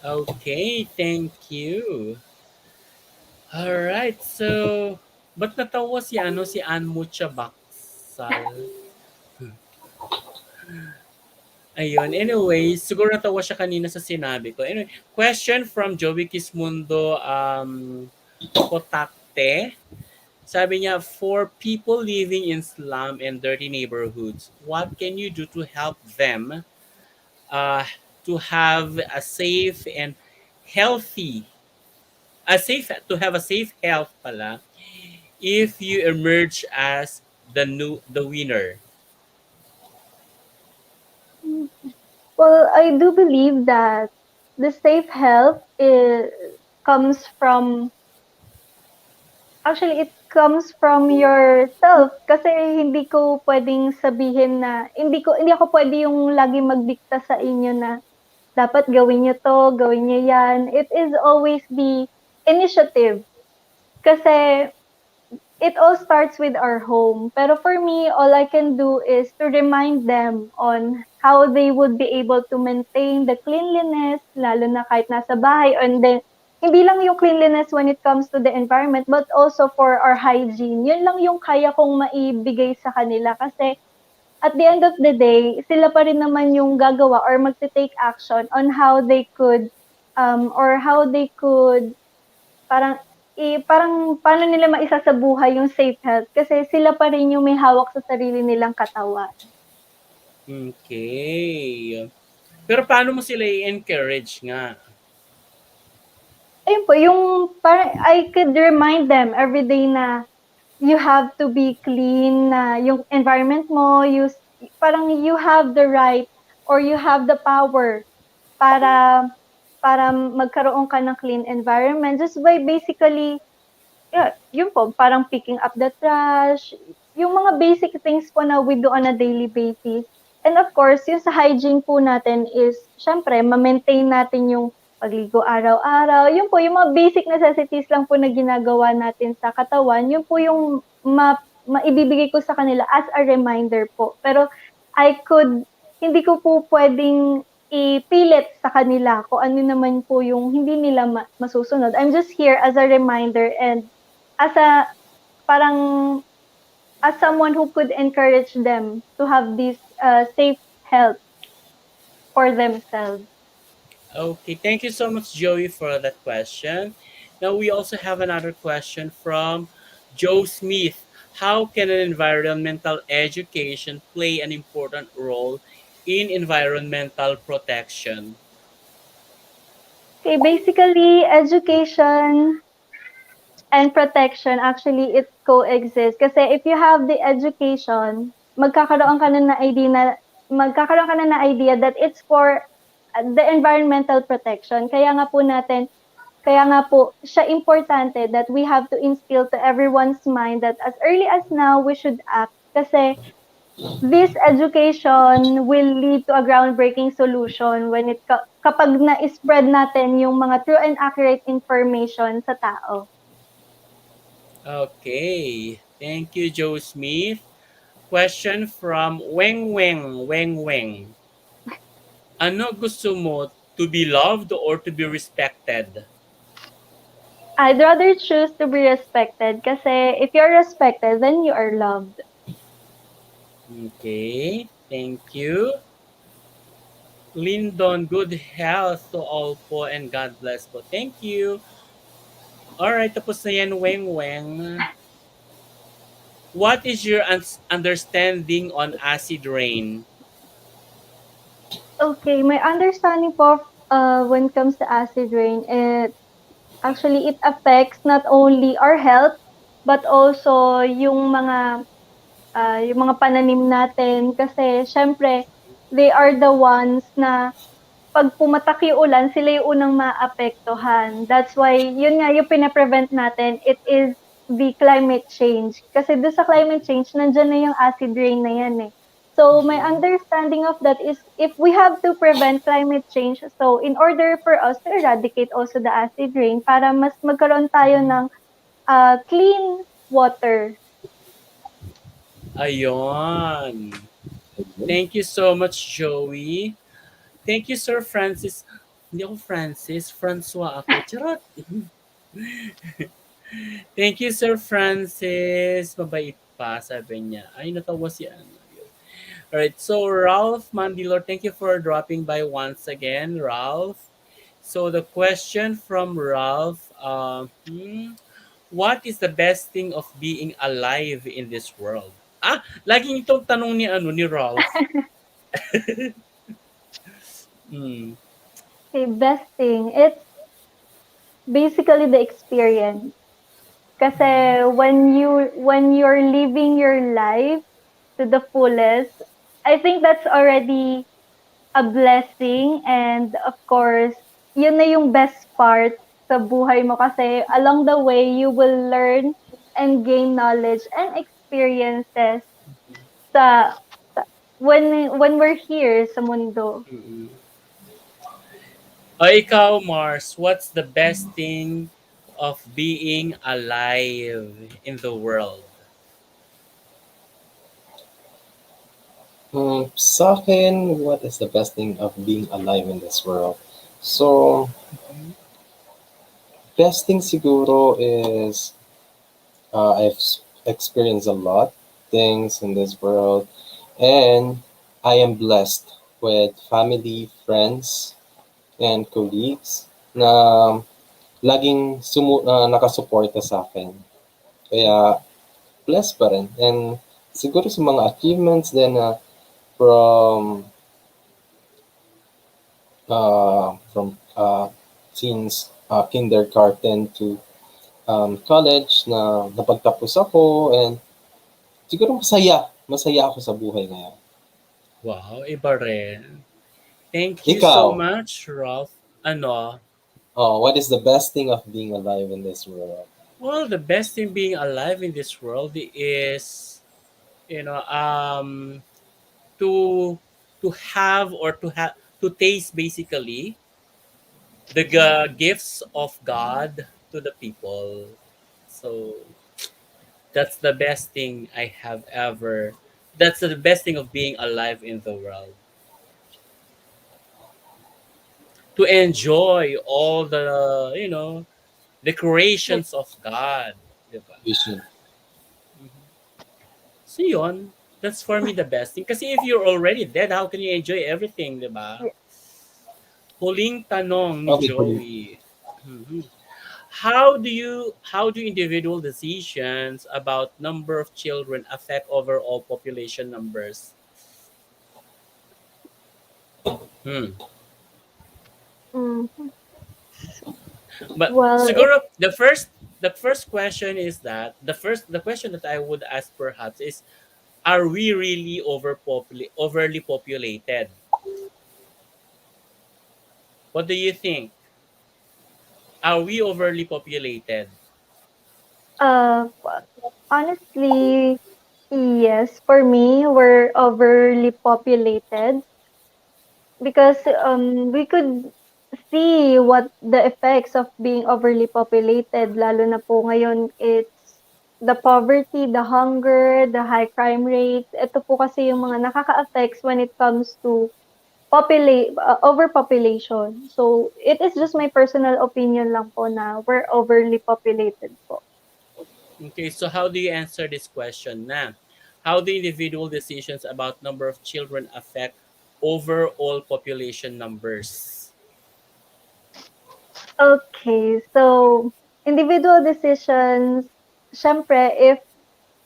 Speaker 3: Okay, thank you. Alright, so, ba't natawa si si Anmucha Baksal? Ayun, anyway, siguro natawa siya kanina sa sinabi ko. Anyway, question from Joey Kismundo Kotakte. Sabi niya, for people living in slum and dirty neighborhoods, what can you do to help them uh, to have a safe and healthy, to have a safe health pala, if you emerge as the winner?
Speaker 2: Well, I do believe that the safe health comes from, actually, it comes from yourself. Kasi hindi ko pwedeng sabihin na, hindi ako pwede yung lagi magdikta sa inyo na dapat gawin niyo 'to, gawin niyo 'yan. It is always the initiative. Kasi it all starts with our home. Pero for me, all I can do is to remind them on how they would be able to maintain the cleanliness, lalo na kahit nasa bahay. And then, hindi lang yung cleanliness when it comes to the environment, but also for our hygiene. Yun lang yung kaya kong maibigay sa kanila. Kasi at the end of the day, sila pa rin naman yung gagawa or magte-take action on how they could, or how they could parang parang paano nila maisasabuhay yung safe health kasi sila pa rin yung may hawak sa sarili nilang katawan.
Speaker 3: Okay. Pero paano mo sila i-encourage nga?
Speaker 2: Ayun po, yung parang I could remind them every day na you have to be clean, na yung environment mo, parang you have the right or you have the power para magkaroon ka ng clean environment just by basically, yeah, yun po, parang picking up the trash, yung mga basic things po na we do on a daily basis. And of course, yung sa hygiene po natin is, syempre, ma-maintain natin yung pagligo araw-araw. Yun po, yung mga basic necessities lang po na ginagawa natin sa katawan, yun po yung maibibigay ko sa kanila as a reminder po. Pero hindi ko po pwedeng ipilit sa kanila kung ano naman po yung hindi nila masusunod. I'm just here as a reminder and as a parang as someone who could encourage them to have this safe health for themselves.
Speaker 3: Okay, thank you so much, Joey, for that question. Now, we also have another question from Joe Smith. How can an environmental education play an important role in environmental protection?
Speaker 2: Okay, basically education and protection, actually it coexist kasi if you have the education, magkakaroon ka na ng idea that it's for the environmental protection. Kaya nga po siya importante that we have to instill to everyone's mind that as early as now we should act kasi this education will lead to a groundbreaking solution when kapag na-spread natin yung mga true and accurate information sa tao.
Speaker 3: Okay, thank you, Joe Smith. Question from Weng Weng Weng Weng. Ano gusto mo, to be loved or to be respected?
Speaker 2: I'd rather choose to be respected kasi if you're respected, then you are loved.
Speaker 3: Okay, thank you. Lyndon, good health to all po and God bless po. Thank you. Alright, tapos na yan, Weng Weng. What is your understanding on acid rain?
Speaker 2: Okay, my understanding po when it comes to acid rain, actually it affects not only our health but also yung mga pananim natin kasi syempre they are the ones na 'pag pumatak yung ulan, sila yung unang maapektuhan. That's why, yun nga yung pine-prevent natin, it is the climate change. Kasi dun sa climate change, nandiyan na yung acid rain na yan eh. So, my
Speaker 3: Mhm.
Speaker 2: understanding of that is if we have to prevent climate change, so in order for us to eradicate also the acid rain, para mas magkaroon tayo ng clean water.
Speaker 3: Ayun. Thank you so much, Joey. Thank you, Sir Francis. Hindi ako Francis, Francois ako. Charot! Thank you, Sir Francis. Mabait pa, sabi niya. Ay, natawa si ano. Alright, so Ralph Mandilor, thank you for dropping by once again, Ralph. So the question from Ralph, what is the best thing of being alive in this world? Ah, laging itong tanong ni ano ni Ralph. Hmm.
Speaker 2: Okay, best thing, it's basically the experience. Kasi when you're living your life to the fullest, I think that's already a blessing, and of course, yun na yung best part sa buhay mo kasi along the way you will learn and gain knowledge and experiences sa, sa when we're here sa mundo.
Speaker 3: Mm-mm. O ikaw, Mars, what's the best thing of being alive in the world?
Speaker 1: Sa akin, what is the best thing of being alive in this world? So,
Speaker 3: Mhm.
Speaker 1: best thing siguro is I've experienced a lot things in this world, and I am blessed with family, friends, and colleagues na nakasuporta sa akin. Kaya blessed pa rin. And siguro sa mga achievements din na from since kindergarten to college na napagtapos ako, and siguro masaya ako sa buhay ngayon.
Speaker 3: Wow, iba rin. Thank you so
Speaker 1: Ikaw,
Speaker 3: much, Ralph. Ano?
Speaker 1: what is the best thing of being alive in this world?
Speaker 3: Well, the best thing being alive in this world is, you know, to have or to taste basically the gifts of God to the people. So that's the best thing I have ever. That's the best thing of being alive in the world. To enjoy all the the creations of God, 'di ba?
Speaker 1: Vision.
Speaker 3: Mhm. So yun, that's for me the best thing. Kasi if you're already dead, how can you enjoy everything, 'di ba? Huling tanong ni
Speaker 1: Okay, huli.
Speaker 3: Joey. Mhm. How do individual decisions about number of children affect overall population numbers? Hmm.
Speaker 2: Mm.
Speaker 3: But
Speaker 2: Well, it
Speaker 3: siguro the first question is that the question that I would ask perhaps is, are we really overly populated? What do you think? Are we overly populated?
Speaker 2: uh honestly, yes, for me, we're overly populated because we could see what the effects of being overly populated, lalo na po ngayon, it's the poverty, the hunger, the high crime rates. Ito po kasi yung mga nakaka-affects when it comes to overpopulation. So, it is just my personal opinion lang po na we're overly populated po.
Speaker 3: Okay, so how do you answer this question na? How do individual decisions about number of children affect overall population numbers?
Speaker 2: Okay, so individual decisions, syempre, if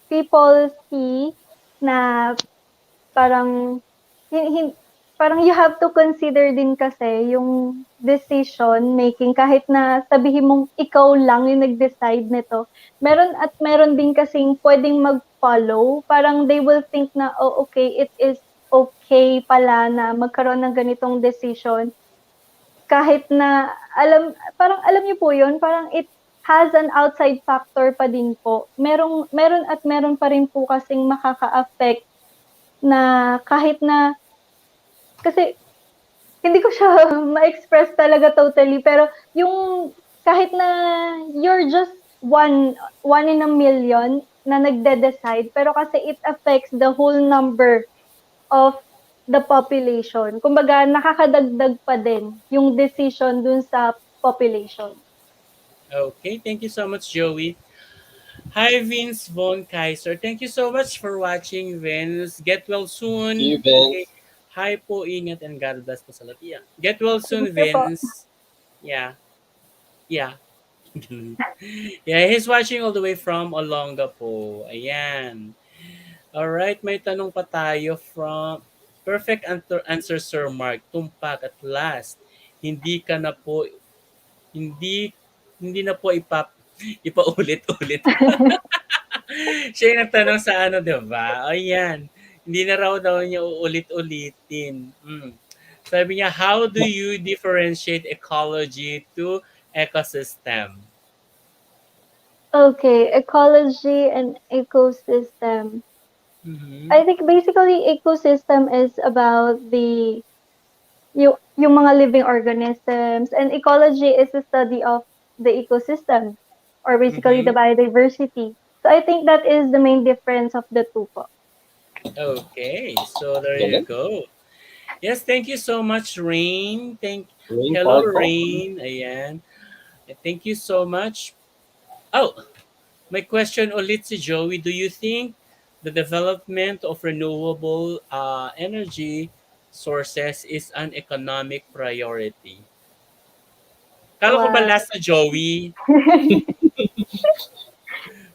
Speaker 2: people see na parang hin hin parang you have to consider din kasi yung decision making kahit na sabihin mong ikaw lang yung nag-decide nito, meron at meron din kasing puwedeng mag-follow. Parang they will think na, "Oh, okay, it is okay pala na magkaroon ng ganitong decision." Kahit na parang alam niyo po yun, parang it has an outside factor pa din po. Meron at meron pa rin po kasing makaka-affect na kahit na kasi hindi ko siya ma-express talaga totally, pero yung kahit na you're just one in a million na nagde-decide, pero kasi it affects the whole number of the population. Kumbaga nakakadagdag pa din yung decision dun sa population.
Speaker 3: Okay, thank you so much, Joey. Hi, Vince Von Kaiser. Thank you so much for watching, Vince. Get well
Speaker 1: Thank
Speaker 3: soon.
Speaker 1: you,
Speaker 3: Okay.
Speaker 1: Vince.
Speaker 3: Hi po, ingat and God bless po sa lahat. Yeah. Get well
Speaker 2: Thank
Speaker 3: soon,
Speaker 2: you po.
Speaker 3: Vince. Yeah. Yeah. Yeah, he's watching all the way from Olonga po. Ayan. Alright, may tanong pa tayo from Perfect answer, Sir Mark. Tumpak at last. Hindi ka na po, hindi, hindi na po ipaulit-ulit. Siya yung nagtanong sa ano, di ba? Ayan. Hindi na raw daw niya uulit-ulitin. Sabi niya, how do you differentiate ecology to ecosystem?
Speaker 2: Okay, ecology and ecosystem.
Speaker 3: Mhm.
Speaker 2: I think basically ecosystem is about yung mga living organisms, and ecology is the study of the ecosystem or basically the
Speaker 3: Mhm.
Speaker 2: biodiversity. So I think that is the main difference of the two po.
Speaker 3: Okay, so there you
Speaker 1: Galing.
Speaker 3: go. Yes, thank you so much, Rain.
Speaker 1: Main
Speaker 3: Hello,
Speaker 1: Parko.
Speaker 3: Rain. Ayan. Thank you so much. Oh, my question ulit si Joey. Do you think the development of renewable energy sources is an economic priority? Kala ko ba
Speaker 2: Wow.
Speaker 3: last na Joey?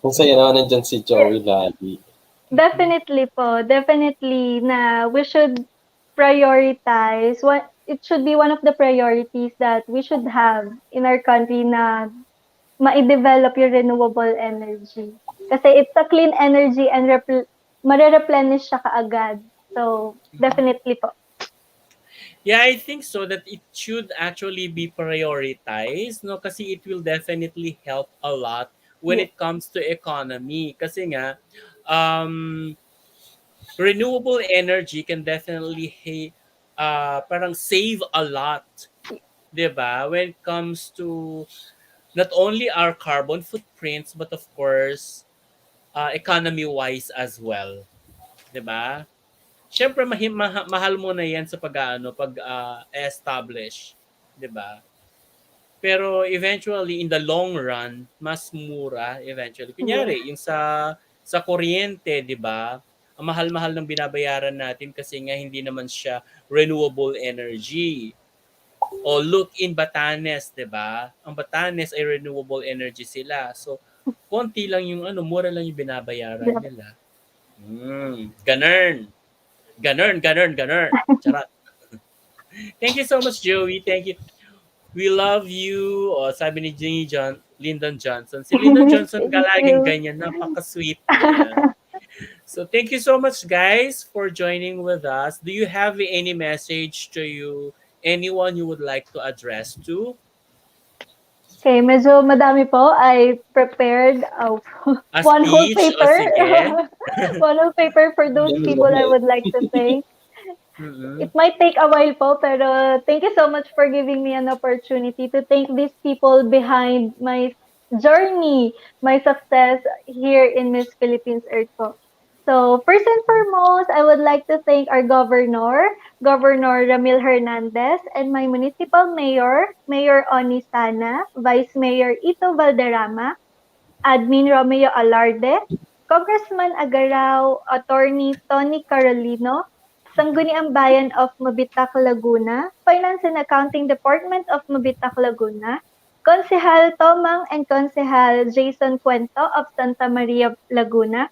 Speaker 1: Ang saya naman nandiyan si Joey lagi.
Speaker 3: Mhm.
Speaker 2: Definitely po, definitely na we should prioritize what it should be one of the priorities that we should have in our country na mai-develop yung renewable energy. Kasi it's a clean energy and mare-replenish siya kaagad. So, definitely po.
Speaker 3: Yeah, I think so that it should actually be prioritized, no? Kasi it will definitely help a lot when
Speaker 2: Yes.
Speaker 3: it comes to economy. Kasi nga, um, renewable energy can definitely parang save a lot, 'di ba? When it comes to not only our carbon footprints but of course economy wise as well, 'di ba? Syempre mahal mo na 'yan sa establish, 'di ba? Pero eventually in the long run, mas mura eventually.
Speaker 2: Yes.
Speaker 3: Kunyari, yung sa kuryente, 'di ba? Ang mahal-mahal ng binabayaran natin kasi nga hindi naman siya renewable energy. O look in Batanes, 'di ba? Ang Batanes ay renewable energy sila. So konti lang yung mura lang yung binabayaran
Speaker 2: Yes.
Speaker 3: nila. Ganern. Ganern, ganern, ganern. Charot. Thank you so much, Joey. Thank you. We love you. O, sabi ni Lyndon Johnson. Si Lyndon Johnson
Speaker 2: Thank
Speaker 3: laging
Speaker 2: you.
Speaker 3: ganyan. Napaka-sweet niya. So, thank you so much, guys, for joining with us. Do you have any message to anyone you would like to address to?
Speaker 2: Okay, medyo madami po. I prepared
Speaker 3: A
Speaker 2: one whole
Speaker 3: speech? O
Speaker 2: paper.
Speaker 3: sige.
Speaker 2: One whole paper for those
Speaker 1: Yan, go
Speaker 2: people I
Speaker 1: ahead.
Speaker 2: would like to thank.
Speaker 3: Mm-mm.
Speaker 2: It might take a while po, pero thank you so much for giving me an opportunity to thank these people behind my journey, my success here in Miss Philippines Earth po. So, first and foremost, I would like to thank our governor, Governor Ramil Hernandez, and my municipal mayor, Mayor Oni Sana, Vice Mayor Ito Valderrama, Admin Romeo Alarde, Congressman Agaraw, Attorney Tony Carolino, Sangguniang Bayan of Mabitac, Laguna, Finance and Accounting Department of Mabitac, Laguna, Konsehal Tomang and Konsehal Jason Cuento of Santa Maria, Laguna,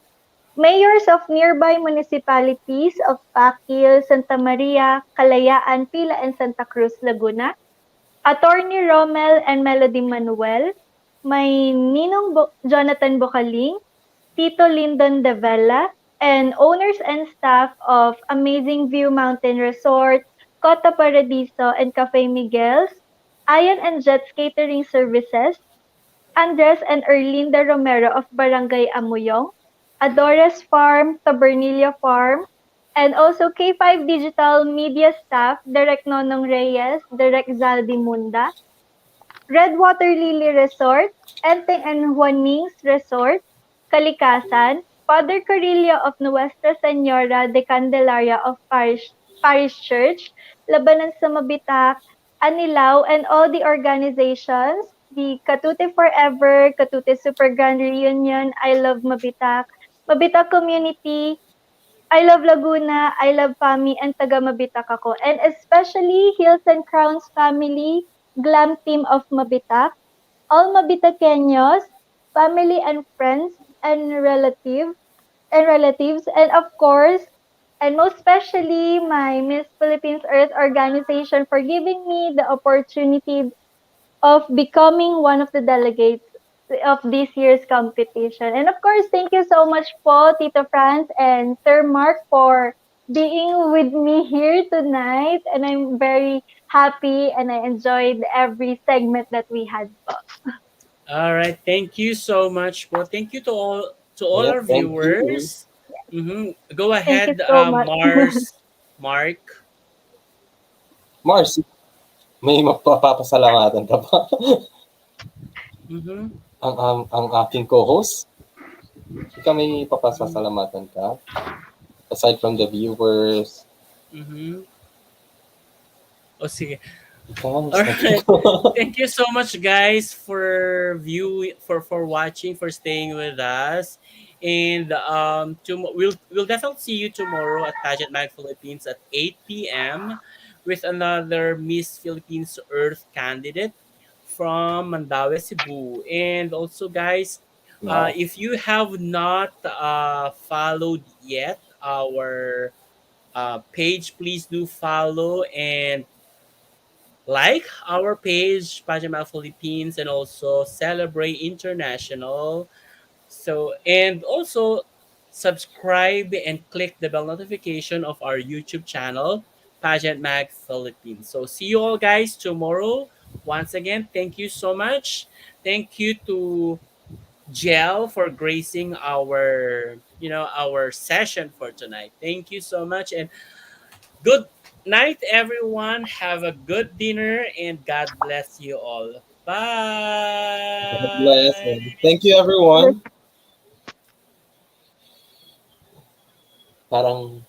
Speaker 2: mayors of nearby municipalities of Paquil, Santa Maria, Kalayaan, Pila, and Santa Cruz, Laguna, Attorney Romel and Melody Manuel, may Ninong Jonathan Bocaling, Tito Lyndon de Vella, and owners and staff of Amazing View Mountain Resort, Costa Paradiso, and Cafe Miguel's, Ayan and Jet's Catering Services, Andres and Erlinda Romero of Barangay Amuyong, Adores Farm, Tabernilla Farm, and also K5 Digital Media staff, Direk Nonong Reyes, Direk Zaldi Munda, Redwater Lily Resort, Enteng and Juanings Resort, Kalikasan, Father Carrillo of Nuestra Señora de Candelaria of Parish Church, Labanan sa Mabitak, Anilao, and all the organizations, the Katute Forever, Katute Super Grand Reunion, I Love Mabitak, Mabitak Community, I Love Laguna, I Love Pami, and taga Mabitak ako. And especially Hills and Crowns family, Glam Team of Mabitak, all Mabitaqueños, family and friends and relatives, and of course, and most especially my Miss Philippines Earth organization for giving me the opportunity of becoming one of the delegates of this year's competition. And of course, thank you so much po, Tito Franz and Sir Mark, for being with me here tonight. And I'm very happy and I enjoyed every segment that we had po.
Speaker 3: All right. Thank you so much, po. Thank you to all
Speaker 1: Yeah,
Speaker 3: our
Speaker 1: thank you.
Speaker 3: viewers. Go
Speaker 2: Thank you
Speaker 3: ahead,
Speaker 2: so much.
Speaker 3: Mark.
Speaker 1: Mars, may mapapasalamatan ka ba?
Speaker 3: Mm-hmm.
Speaker 1: Ang aking co-host, ikaw may papasasalamatan ka? Aside from the viewers,
Speaker 3: Mm-hmm. O sige.
Speaker 1: ikaw,
Speaker 3: All
Speaker 1: sabi
Speaker 3: right.
Speaker 1: ko.
Speaker 3: Thank you so much, guys, for watching, for staying with us, and we'll definitely see you tomorrow at Pageant Mag Philippines at 8 p.m. with another Miss Philippines Earth candidate from Mandaue, Cebu, and also, guys,
Speaker 1: Wow.
Speaker 3: if you have not followed yet our page, please do follow and like our page, Pajama Philippines, and also Celebrate International. So, and also subscribe and click the bell notification of our YouTube channel, Pageant Mag Philippines. So, see you all, guys, tomorrow. Once again, thank you so much. Thank you to Gel for gracing our session for tonight. Thank you so much, and good night, everyone. Have a good dinner and God bless you all.
Speaker 1: God bless.
Speaker 3: Bye.
Speaker 1: And thank you, everyone. Parang